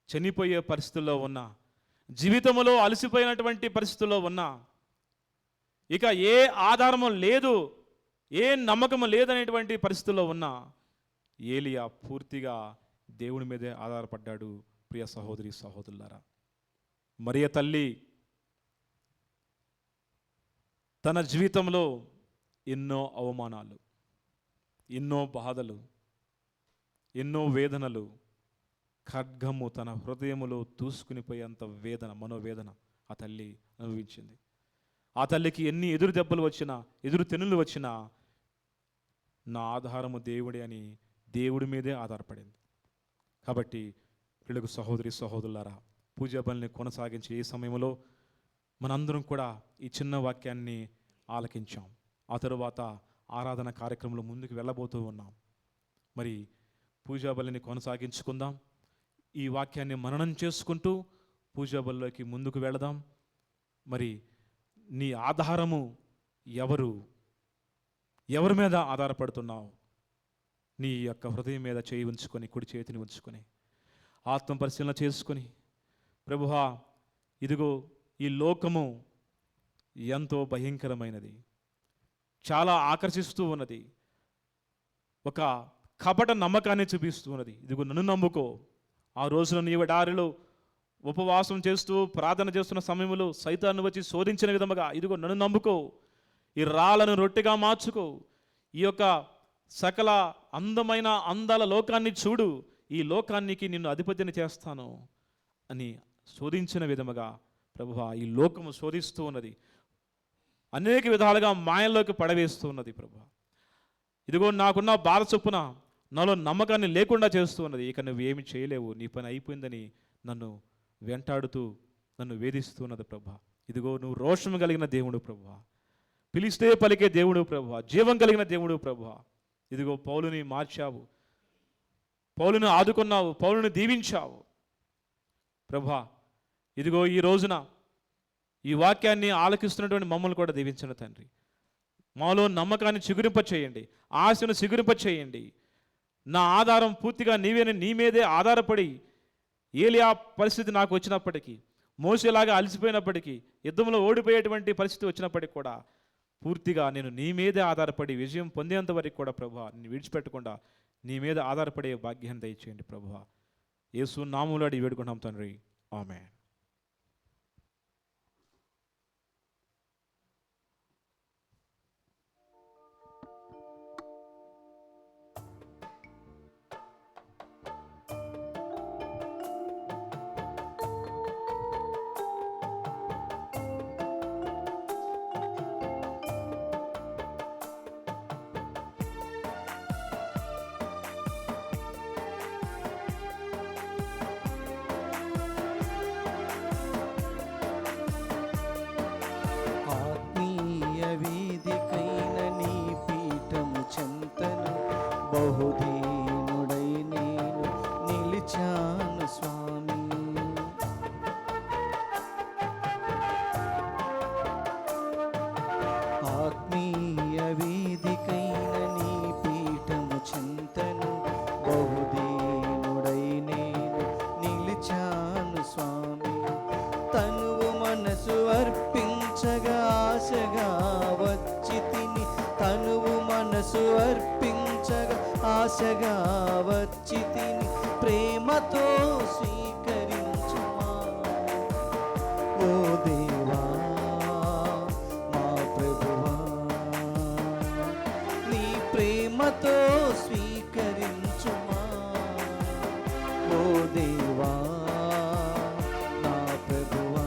చనిపోయే పరిస్థితుల్లో ఉన్నా, జీవితంలో అలసిపోయినటువంటి పరిస్థితుల్లో ఉన్నా, ఇక ఏ ఆధారము లేదు, ఏ నమ్మకము లేదనేటువంటి పరిస్థితుల్లో ఉన్నా ఏలియా పూర్తిగా దేవుని మీదే ఆధారపడ్డాడు. ప్రియ సహోదరి సహోదరులారా, మరియ తల్లి తన జీవితంలో ఎన్నో అవమానాలు, ఎన్నో బాధలు, ఎన్నో వేదనలు, ఖడ్గము తన హృదయములో దూసుకునిపోయేంత వేదన, మనోవేదన ఆ తల్లి అనుభవించింది. ఆ తల్లికి ఎన్ని ఎదురు దెబ్బలు వచ్చినా, ఎదురు తెన్నులు వచ్చినా, నా ఆధారము దేవుడే అని దేవుడి మీదే ఆధారపడింది. కాబట్టి పిల్లలకు సహోదరి సహోదరులారా, పూజా బలిని కొనసాగించే ఈ సమయంలో మనందరం కూడా ఈ చిన్న వాక్యాన్ని ఆలకించాం. ఆ తరువాత ఆరాధన కార్యక్రమంలో ముందుకు వెళ్ళబోతూ ఉన్నాం. మరి పూజా బలిని కొనసాగించుకుందాం. ఈ వాక్యాన్ని మననం చేసుకుంటూ పూజా బలిలోకి ముందుకు వెళదాం. మరి నీ ఆధారము ఎవరు? ఎవరి మీద ఆధారపడుతున్నావు? నీ యొక్క హృదయం మీద చేయి ఉంచుకొని, కుడి చేతిని ఉంచుకొని ఆత్మ పరిశీలన చేసుకొని, ప్రభువా, ఇదిగో ఈ లోకము ఎంతో భయంకరమైనది, చాలా ఆకర్షిస్తూ ఉన్నది, ఒక కపట నమ్మకాన్ని చూపిస్తూ ఉన్నది. ఇదిగో నన్ను నమ్ముకో. ఆ రోజున నీ ఎడారిలో ఉపవాసం చేస్తూ ప్రార్థన చేస్తున్న సమయంలో సైతాన్ని వచ్చి శోధించిన విధముగా, ఇదిగో నన్ను నమ్ముకో, ఈ రాళ్ళను రొట్టెగా మార్చుకో, ఈ యొక్క సకల అందమైన అందాల లోకాన్ని చూడు, ఈ లోకానికి నిన్ను అధిపతిని చేస్తాను అని శోధించిన విధముగా, ప్రభువా, ఈ లోకము శోధిస్తూ ఉన్నది, అనేక విధాలుగా మాయల్లోకి పడవేస్తూ ఉన్నది. ప్రభువా, ఇదిగో నాకున్న బాధ చొప్పున నాలో నమ్మకాన్ని లేకుండా చేస్తూ ఉన్నది. ఇక నువ్వు ఏమి చేయలేవు, నీ పని అయిపోయిందని నన్ను వెంటాడుతూ నన్ను వేధిస్తున్నది. ప్రభువా, ఇదిగో నువ్వు రోషము కలిగిన దేవుడు ప్రభువా, పిలిస్తే పలికే దేవుడు ప్రభువా, జీవం కలిగిన దేవుడు ప్రభువా. ఇదిగో పౌలుని మార్చావు, పౌలుని ఆదుకున్నావు, పౌలుని దీవించావు ప్రభువా. ఇదిగో ఈ రోజున ఈ వాక్యాన్ని ఆలకిస్తున్నటువంటి మమ్మల్ని కూడా దీవించిన తండ్రి. మాలో నమ్మకాన్ని చిగురింప చేయండి, ఆశను చిగురింప చేయండి. నా ఆధారం పూర్తిగా నీవేని, నీ మీదే ఆధారపడి ఏలియా పరిస్థితి నాకు వచ్చినప్పటికీ, మోసేలాగా అలసిపోయినప్పటికీ, యుద్ధంలో ఓడిపోయేటువంటి పరిస్థితి వచ్చినప్పటికీ కూడా పూర్తిగా నేను నీ మీదే ఆధారపడి విజయం పొందేంత వరకు కూడా ప్రభువా, నీ విడిచిపెట్టకుండా నీ మీద ఆధారపడే భాగ్యాన్ని దయచేయండి ప్రభువా. యేసు నామములో అడిగి వేడుకుంటాం తండ్రి, ఆమేన్. ఆత్మీయ వేదికైన నీ పీఠము చెంతను బహుదీనుడై నేను నిలిచాను స్వామి. ఆత్మీయ వేదికైన నీ పీఠము చెంతను బహుదీనుడై నేను నిలిచాను స్వామి. అర్పించగా ఆశగా వచ్చి తిని ప్రేమతో స్వీకరించుమా. ఓ దేవా మా ప్రభువా, నీ ప్రేమతో స్వీకరించుమా. ఓ దేవా నా ప్రభువా,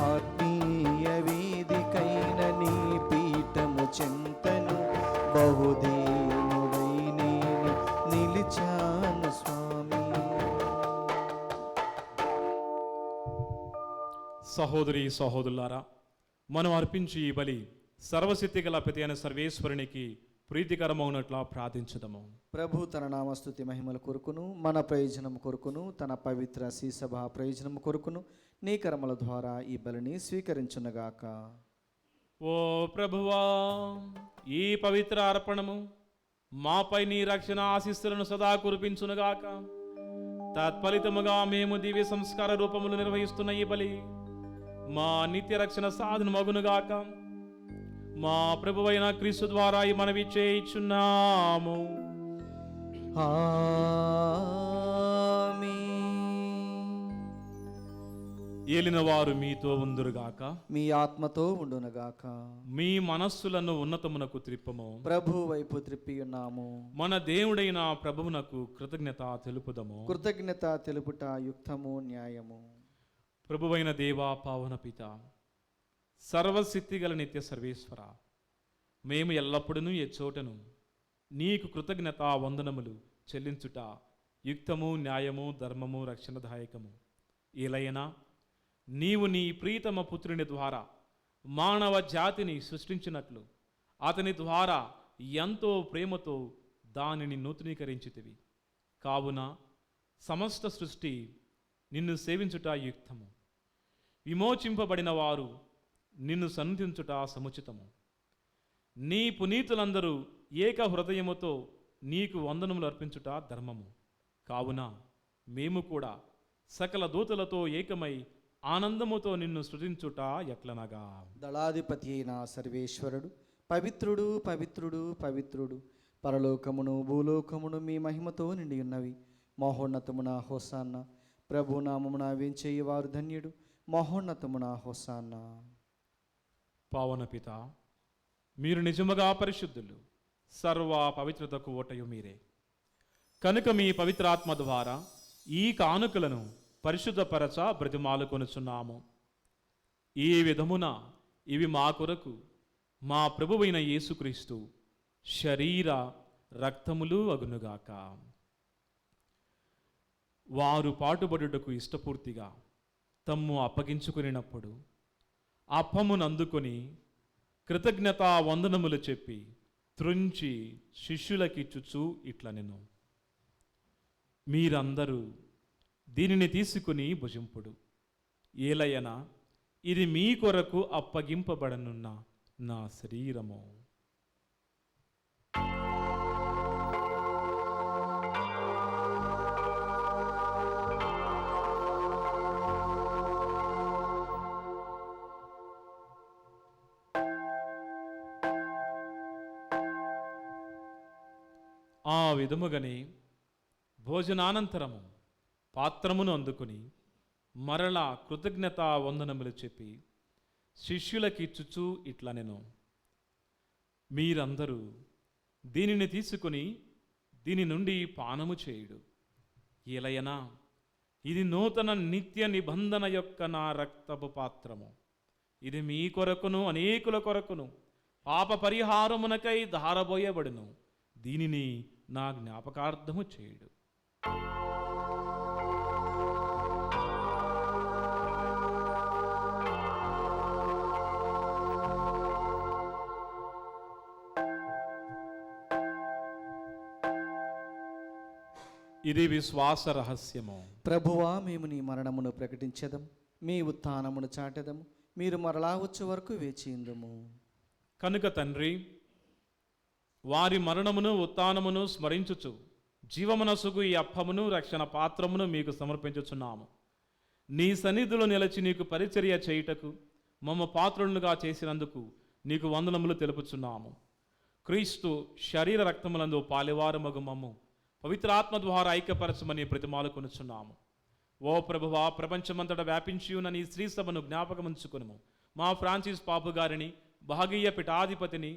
ఆత్మీయ వేదికైన నీ పీఠము చెంతను బహుదీనుడై నేను నిలిచాను స్వామి. సహోదరి సహోదరులారా, మనం అర్పించి ఈ బలి సర్వశక్తి గల ప్రతి అయిన సర్వేశ్వరునికి ప్రీతికరమవునట్లా ప్రార్థించుదాము. ప్రభు తన నామస్తుతి మహిమల కొరకును మన ప్రయోజనం కొరకును తన పవిత్ర శ్రీసభ ప్రయోజనం కొరకును నీ కర్మల ద్వారా ఈ బలిని స్వీకరించునగాక. ఓ ప్రభువా, ఈ పవిత్ర అర్పణము మాపై నీ రక్షణ ఆశీస్సులను సదా కురిపించునుగాక. తత్ఫలితముగా మేము దివ్య సంస్కార రూపములు నిర్వహిస్తున్న ఈ బలి మా నిత్య రక్షణ సాధన మగునుగాక. మా ప్రభువైన క్రీస్తు ద్వారా ఈ మనవి చేయుచున్నాము. ఆమేన్. ఏలిన వారు మీతో ఉందురుగాక. మీ ఆత్మతో ఉండునగాక. మీ మనస్సులను ఉన్నతమునకు త్రిప్పము. ప్రభు వైపు త్రిప్పి ఉన్నాము. మన దేవుడైన ప్రభువునకు కృతజ్ఞత తెలుపుదము. కృతజ్ఞత తెలుపుట యుక్తము న్యాయము. ప్రభువైన దేవా పావన పిత, సర్వశక్తి గల నిత్య సర్వేశ్వర, మేము ఎల్లప్పుడూ ఎచ్చోటను నీకు కృతజ్ఞత వందనములు చెల్లించుట యుక్తము న్యాయము ధర్మము రక్షణదాయకము. ఏలైనా నీవు నీ ప్రీతమ పుత్రుని ద్వారా మానవ జాతిని సృష్టించినట్లు అతని ద్వారా ఎంతో ప్రేమతో దానిని నూతనీకరించితివి. కావున సమస్త సృష్టి నిన్ను సేవించుట యుక్తము. విమోచింపబడిన వారు నిన్ను సన్నిధించుట సముచితము. నీ పునీతులందరూ ఏక హృదయముతో నీకు వందనములు అర్పించుట ధర్మము. కావున మేము కూడా సకల దూతలతో ఏకమై ఆనందముతో నిన్ను స్తుతించుట ఎట్లనగా. దళాధిపతి అయిన సర్వేశ్వరుడు పవిత్రుడు పవిత్రుడు పవిత్రుడు, పరలోకమును భూలోకమును మీ మహిమతో నిండి ఉన్నవి. మహోన్నతమున హోసాన్న. ప్రభునామమున వేంచేయువారు ధన్యుడు. మహోన్నతమున హోసాన్న. పావన పిత, మీరు నిజముగా పరిశుద్ధులు, సర్వ పవిత్రతకు ఓటయు మీరే. కనుక మీ పవిత్రాత్మ ద్వారా ఈ కానుకలను పరిశుద్ధపరచ బ్రతిమాలు కొనుచున్నాము. ఈ విధమున ఇవి మా కొరకు మా ప్రభువైన యేసుక్రీస్తు శరీర రక్తములు అగునుగాక. వారు పాటుబడుటకు ఇష్టపూర్తిగా తమ్ము అప్పగించుకునినప్పుడు అప్పమును అందుకొని కృతజ్ఞతా వందనములు చెప్పి త్రుంచి శిష్యులకిచ్చుచు ఇట్లనెను, మీరందరూ దీనిని తీసుకుని భుజింపుడు. ఏలయన ఇది మీ కొరకు అప్పగింపబడనున్న నా శరీరము. ఆ విధముగానే భోజనానంతరము పాత్రమును అందుకుని మరలా కృతజ్ఞతా వందనములు చెప్పి శిష్యులకిచ్చుచూ ఇట్లనెను, మీరందరూ దీనిని తీసుకుని దీని నుండి పానము చేయుడు. ఏలయనా ఇది నూతన నిత్య నిబంధన యొక్క నా రక్తపు పాత్రము. ఇది మీ కొరకును అనేకుల కొరకును పాప పరిహారమునకై ధారబోయబడును. దీనిని నా జ్ఞాపకార్థము చేయుడు. ఇది విశ్వాస రహస్యము. ప్రభువా, మేము నీ మరణమును ప్రకటించెదము, మీ ఉత్థానమును చాటెదము. మీరు మరలా వచ్చే వరకు వేచియుందుము. కనుక తండ్రి, వారి మరణమును ఉత్థానమును స్మరించుచు జీవమునసుగు ఈ అప్పమును రక్షణ పాత్రమును మీకు సమర్పించుచున్నాము. నీ సన్నిధిలో నిలిచి నీకు పరిచర్య చేయుటకు మమ్మ పాత్రులుగా చేసినందుకు నీకు వందనములు తెలుపుచున్నాము. క్రీస్తు శరీర రక్తములందు పాలివారమగు మమ్ము పవిత్రాత్మ ద్వారా ఐక్యపరచమని ప్రతిమాలు కొనుచున్నాము. ఓ ప్రభువా, ప్రపంచమంతటా వ్యాపించి ఉన్న నీ స్త్రీ సభను జ్ఞాపకముంచుకును. మా ఫ్రాన్సిస్ పాపు గారిని, భాగీయ పీఠాధిపతిని,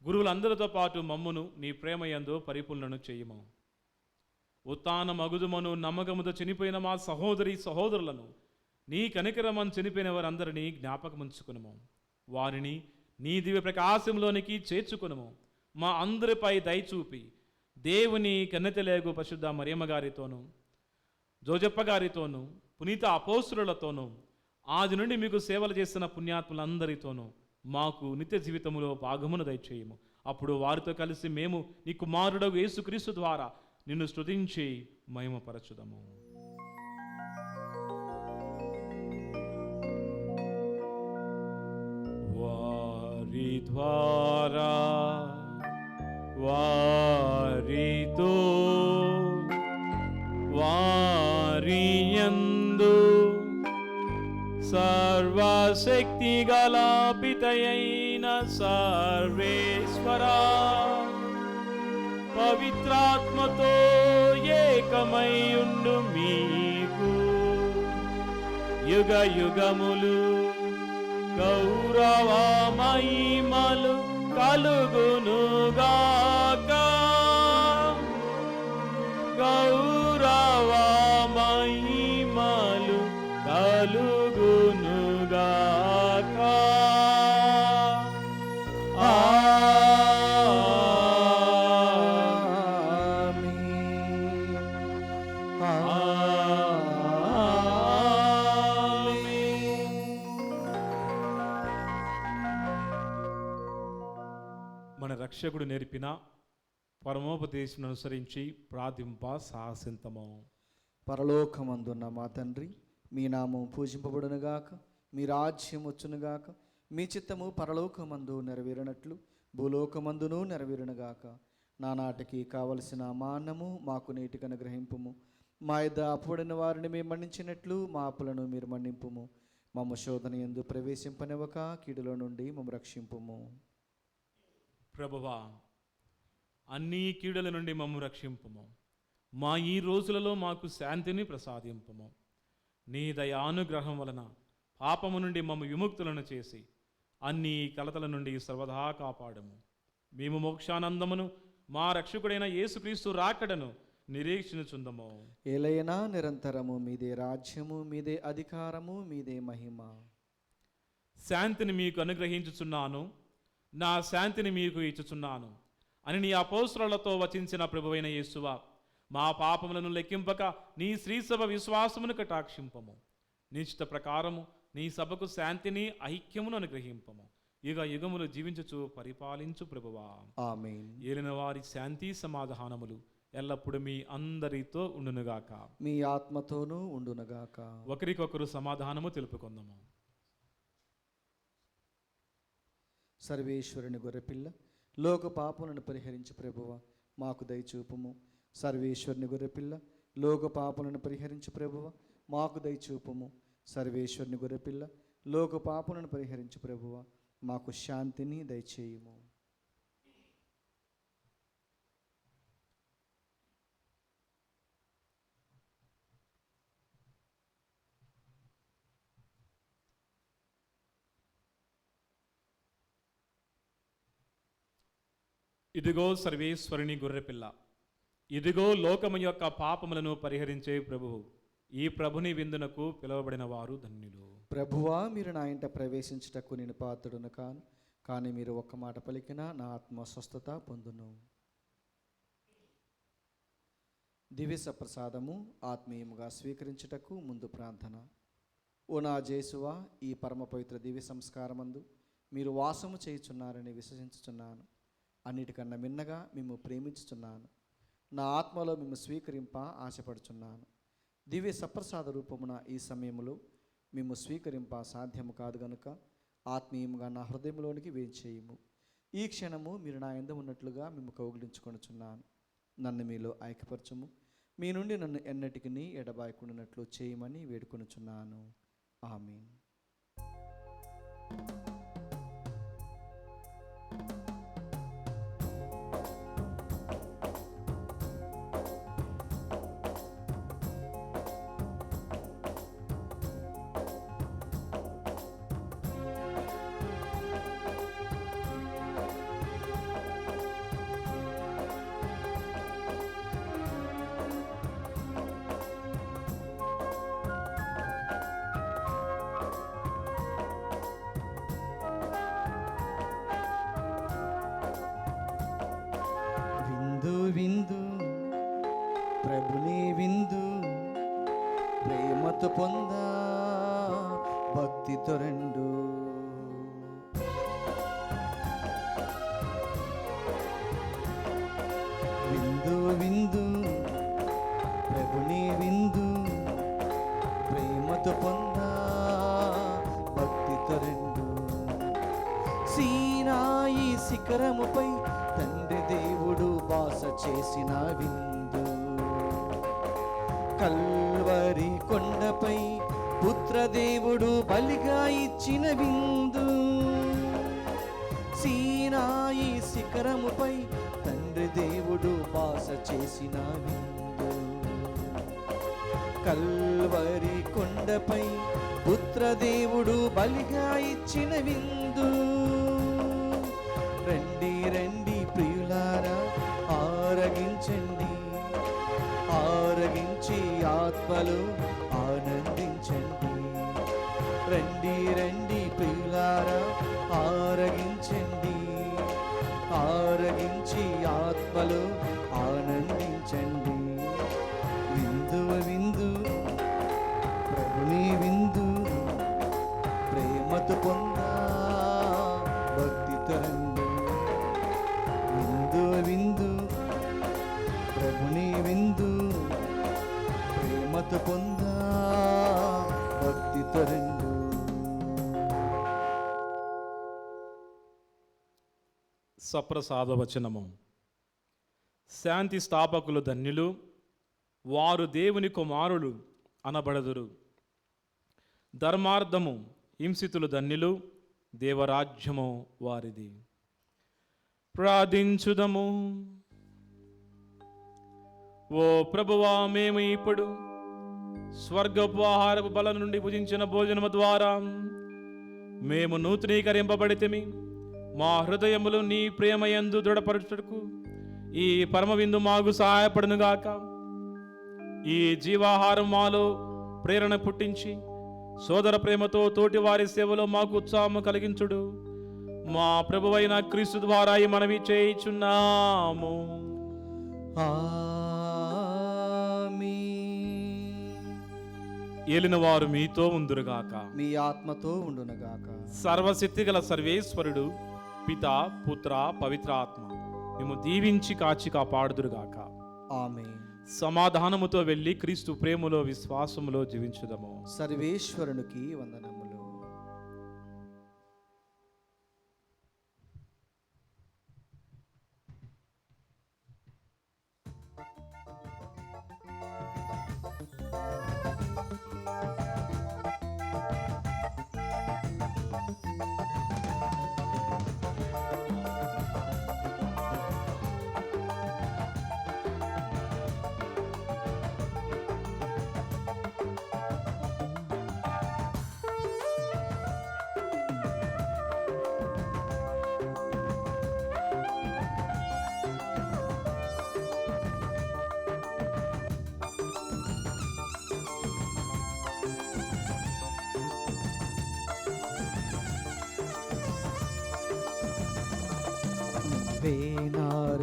గురువులందరితో పాటు మమ్మును నీ ప్రేమయందు పరిపూర్ణను చేయుము. ఉత్తాన మగుదుమను నమ్మకముతో చనిపోయిన మా సహోదరి సహోదరులను, నీ కనికరమని చనిపోయిన వారందరినీ జ్ఞాపకముంచుకును. వారిని నీ దివ్య ప్రకాశంలోనికి చేర్చుకును. మా అందరిపై దయచూపి దేవుని కన్నెతలేగు పరిశుద్ధ మరియమ్మ గారితోనూ, జోజప్ప గారితోనూ, పునీత అపోస్తులతోనూ, ఆది నుండి మీకు సేవలు చేస్తున్న పుణ్యాత్ములందరితోనూ మాకు నిత్య జీవితంలో భాగమును దయచేయము. అప్పుడు వారితో కలిసి మేము నీ కుమారుడగు యేసుక్రీస్తు ద్వారా నిన్ను స్తుతించి మహిమపరచుదము. వారి ద్వారా, వారితో, వారియందు సర్వశక్తి గల పితయైన సర్వేశ్వరా, పవిత్రాత్మతో ఏకమై ఉండు మీకు యుగ యుగములు గౌరవ మహిమలు కలుగునుగాక. గౌరవ మహిమలు కలుగునుగాక. మన రక్షకుడు నేర్పిన పరమోపదేశం అనుసరించి ప్రార్థింప సాహసింతము. పరలోకమందున్న మా తండ్రి, మీ నామం పూజింపబడునుగాక, మీ రాజ్యం వచ్చునుగాక, మీ చిత్తము పరలోకమందు నెరవేరినట్లు భూలోకమందును నెరవేరునుగాక. నానాటికి కావలసిన మా అన్నము మాకు నేటికి అనుగ్రహింపుము. మా యొద్ద అప్పుడైన వారిని మేము మన్నించినట్లు మా అప్పులను మీరు మన్నింపుము. మమ్మ శోధన యందు ప్రవేశింపనివ్వక కీడులో నుండి మమ్మ రక్షింపుము. ప్రభువా, అన్ని కీడుల నుండి మమ్ము రక్షింపుము. మా ఈ రోజులలో మాకు శాంతిని ప్రసాదింపుము. నీ దయానుగ్రహం వలన పాపము నుండి మమ్ము విముక్తులను చేసి అన్ని కలతల నుండి సర్వదా కాపాడము. మేము మోక్షానందమును మా రక్షకుడైన యేసుక్రీస్తు రాకడను నిరీక్షించుందము. ఏలైనా నిరంతరము మీదే రాజ్యము, మీదే అధికారము, మీదే మహిమ. శాంతిని మీకు అనుగ్రహించుచున్నాను, నా శాంతిని మీకు ఇచ్చుచున్నాను అని నీ అపోస్తలులతో వచించిన ప్రభువైన యేసువా, మా పాపములను లెక్కింపక నీ శ్రీసభ విశ్వాసమును కటాక్షింపము. నిశ్చిత ప్రకారము నీ సభకు శాంతిని ఐక్యమును అనుగ్రహింపము. యుగ యుగములు జీవించుచు పరిపాలించు ప్రభువా. ఆమేన్. ఏలిన వారి శాంతి సమాధానములు ఎల్లప్పుడూ మీ అందరితో ఉండునుగాక, మీ ఆత్మతోనూ ఉండునుగాక. ఒకరికొకరు సమాధానము తెలుపుకుందాము. సర్వేశ్వరుని గొర్రెపిల్ల, లోక పాపములను పరిహరించు ప్రభువ, మాకు దయచూపుము. సర్వేశ్వరుని గొర్రెపిల్ల, లోక పాపములను పరిహరించు ప్రభువ, మాకు దయచూపుము. సర్వేశ్వరుని గొర్రెపిల్ల, లోక పాపములను పరిహరించు ప్రభువ, మాకు శాంతిని దయచేయుము. ఇదిగో సర్వేశ్వరుని గొర్రెపిల్ల, ఇదిగో లోకము యొక్క పాపములను పరిహరించే ప్రభువు. ఈ ప్రభుని విందునకు పిలువబడిన వారు ధన్యులు. ప్రభువా, మీరు నా ఇంట ప్రవేశించుటకు నేను పాత్రుడును కాను, కానీ మీరు ఒక్క మాట పలికినా నా ఆత్మ స్వస్థత పొందును. దివ్య సప్రసాదము ఆత్మీయముగా స్వీకరించుటకు ముందు ప్రార్థన. ఓ నా జేసువా, ఈ పరమ పవిత్ర దివ్య సంస్కారమందు మీరు వాసము చేయుచున్నారని విశ్వసించుచున్నాను. అన్నిటికన్నా మిన్నగా మిమ్ము ప్రేమించుచున్నాను. నా ఆత్మలో మిమ్ము స్వీకరింప ఆశపడుచున్నాను. దివ్య సప్రసాద రూపమున ఈ సమయంలో మిమ్ము స్వీకరింప సాధ్యము కాదు గనుక ఆత్మీయముగా నా హృదయంలోనికి వేంచేయము. ఈ క్షణము మీరు నా యందు ఉన్నట్లుగా మిమ్ము కౌగిలించుకొనుచున్నాను. నన్ను మీలో ఐక్యపరచుము. మీ నుండి నన్ను ఎన్నటికి ఎడబాయకుండానట్లు చేయమని వేడుకొనుచున్నాను. ఆమేన్. విందు ప్రభుని విందు ప్రేమతో పొందా భక్తితో రెండు. విందు విందు ప్రభుని విందు ప్రేమతో పొందా భక్తితో రెండు. సీనాయి శిఖరముపై తండ్రి దేవుడు వాస చేసిన విందు, కల్వరి కొండపై పుత్రదేవుడు బలిగా ఇచ్చిన విందు. సీనాయి శిఖరముపై తండ్రి దేవుడు వాస చేసిన విందు, కల్వరి కొండపై పుత్రదేవుడు బలిగా ఇచ్చిన విందు. రండి రండి ప్రియులారా ఆరగించండి, ఆరగించి ఆత్మలో ఆనందించండి. రండి రండి ప్రియులారా ఆరగించండి, ఆరగించి ఆత్మలో ఆనందించండి. విందు విందు ప్రభుని విందు ప్రేమతో పొందా భక్తితో రండి. విందు విందు ప్రభుని విందు ప్రేమతో పొందా భక్తితో రెండు. సప్రసాద వచనము. శాంతి స్థాపకులు ధన్యులు, వారు దేవుని కుమారులు అనబడదురు. ధర్మార్థము హింసితులు ధన్యులు, దేవరాజ్యము వారిది. ప్రార్థించుదము. ఓ ప్రభువా, మేము ఇప్పుడు స్వర్గపు ఆహారపు బలం నుండి భుజించిన భోజనము ద్వారా మేము నూతనీకరింపబడితిమి. మా హృదయములు నీ ప్రేమయందు దృఢపరచుటకు ఈ పరమ విందు మాకు సహాయపడునుగాక. ఈ జీవాహారం మాలో ప్రేరణ పుట్టించి సోదర ప్రేమతో తోటి వారి సేవలో మాకు ఉత్సాహము కలిగించుడు. మా ప్రభువైన క్రీస్తు ద్వారా ఈ మనవి చేయుచున్నాము. ఏలినవారు మీతో ఉందురుగాక, మీ ఆత్మతో ఉండునుగాక. సర్వశక్తిగల సర్వేశ్వరుడు పిత పుత్ర పవిత్ర ఆత్మ మేము దీవించి కాచి కాపాడుదురుగాక. ఆమేన్. సమాధానముతో వెళ్ళి క్రీస్తు ప్రేమలో విశ్వాసములో జీవించుదము. సర్వేశ్వరునికి వందనములు.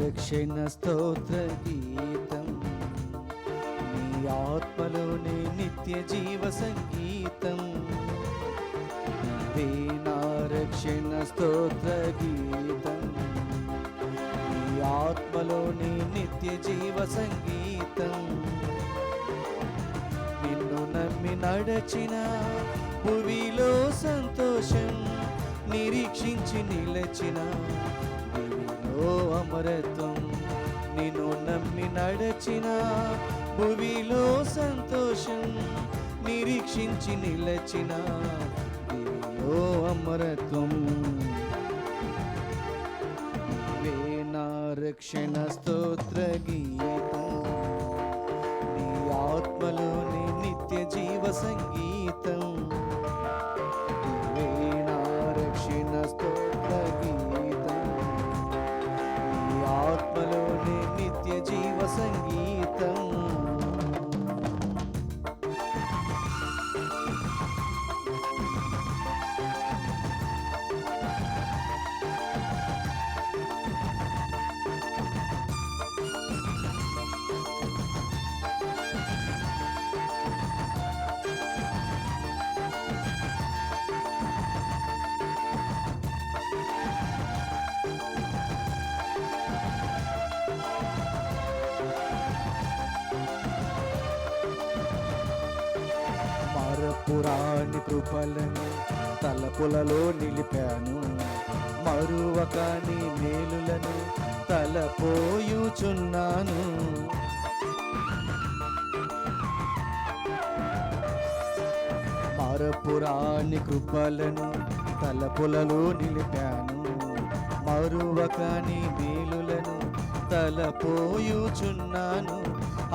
రక్షణ స్తోత్ర గీతం, నీ ఆత్మలోని నిత్య జీవ సంగీతం. నా రక్షణ స్తోత్ర గీతం, నీ ఆత్మలోని నిత్య జీవ సంగీతం. నిన్ను నమ్మి నడచిన భువిలో సంతోషం, నిరీక్షించి నిలచిన భువిలో అమరత్వం. నిన్ను నమ్మి నడచిన భువిలో సంతోషం, నిరీక్షించి నిలచిన భువిలో అమరత్వం. నా రక్షణ స్తోత్ర గీతం, నీ ఆత్మలోని నిత్య జీవ సంగీతం. నా రక్షణ స్తోత్ర గీతం, నీ ఆత్మలోని నిత్య జీవ సంగీతం. కృపలను తలపులలో నిలిపాను, మరువక నీ మేలులను తలపోయుచున్నాను. మరపురాని కృపలను తలపులలో నిలిపాను, మరువక నీ మేలులను తలపోయుచున్నాను.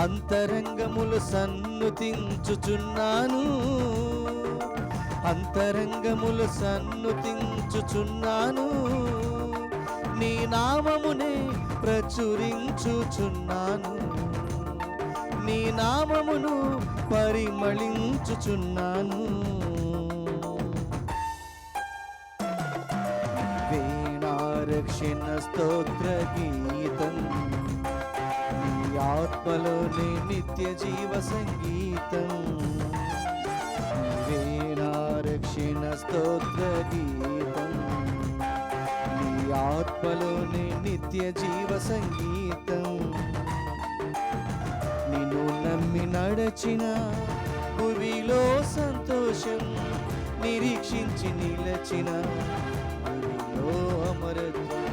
అంతరంగములు సన్నుతించుచున్నాను, అంతరంగములు సన్నుతించుచున్నాను. నీ నామమునే ప్రచురించుచున్నాను, నీ నామమును పరిమళించుచున్నాను. వీణారక్షణ స్తోత్ర గీతం, నీ ఆత్మలోని నిత్య జీవ సంగీతం. వీణారక్షణ స్తోత్ర గీతం, నీ ఆత్మలోని నిత్య జీవ సంగీతం. నిన్ను నమ్మి నడచిన భువిలో సంతోషం, నిరీక్షించి నిలచిన భువిలో అమరత్వం.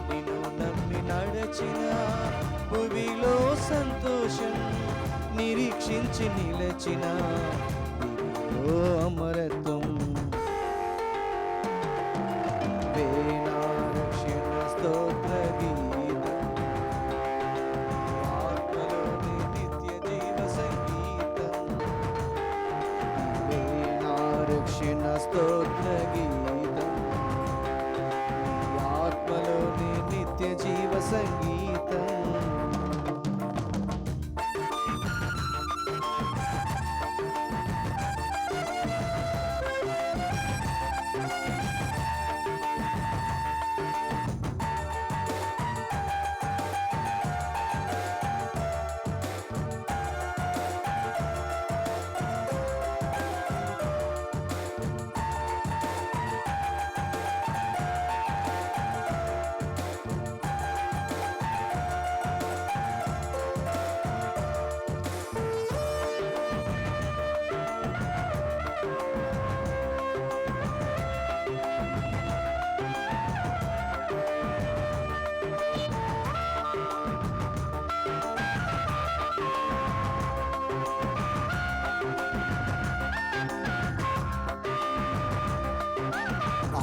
నిన్ను నమ్మి నడచిన భువిలో సంతోషం, నిరీక్షించి నిలచిన భువిలో అమరత్వం. వీణారక్షణ స్తోత్ర గీతం, ఆత్మలోని నిత్య జీవ సంగీతం. వీణారక్షణ స్తోత్ర గీతం, ఆత్మలోని నిత్య జీవ సంగీతం.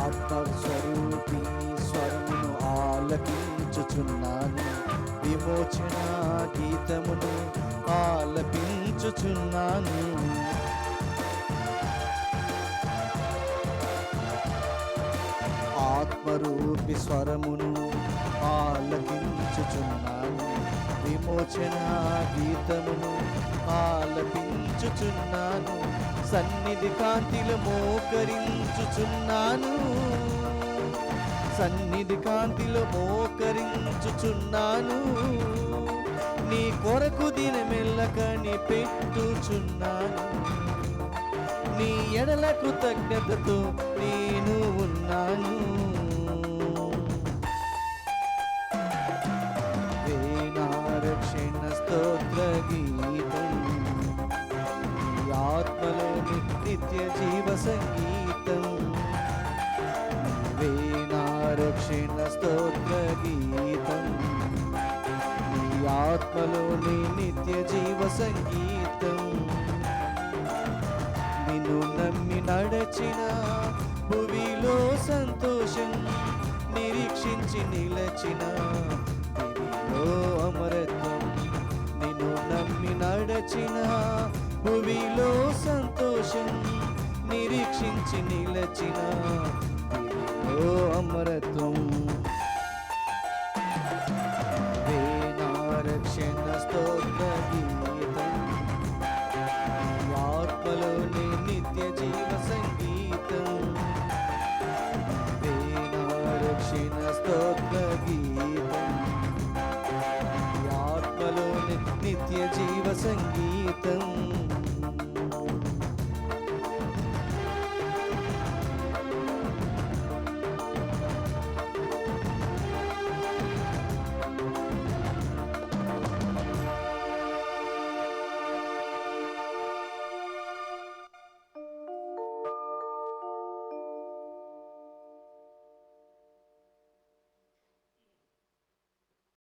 ఆత్మస్వరూపి స్వరమును ఆలపించుచున్నాను, విమోచన గీతమును ఆలపించుచున్నాను. ఆత్మరూపి స్వరమును ఆలపించుచున్నాను, విమోచన గీతమును ఆలపించుచున్నాను. సన్నిధి కాంతిలో మోకరించుచున్నాను, సన్నిధి కాంతిలో మోకరించుచున్నాను. నీ కొరకు దినమెల్ల కనిపెట్టుచున్నాను, నీ ఎడల కృతజ్ఞతతో నేను ఉన్నాను. వీణారక్షణ స్తోత్ర గీతం, ఆత్మలోని నిత్య జీవ సంగీతం. వీణారక్షణ స్తోత్ర గీతం, ఆత్మలోని నిత్య జీవ సంగీతం. నిన్ను నమ్మి నడచిన భువిలో సంతోషం, నిరీక్షించి నిలచిన భువిలో అమరత్వం. నిన్ను నమ్మి నడచిన భువిలో సంతోషం, నిరీక్షించి నిలచిన భువిలో అమరత్వం. వీణారక్షణ స్తోత్ర గీతం, ఆత్మలోని నిత్య జీవ సంగీతం. వీణారక్షణ స్తోత్ర గీతం, ఆత్మలోని నిత్య జీవ సంగీతం.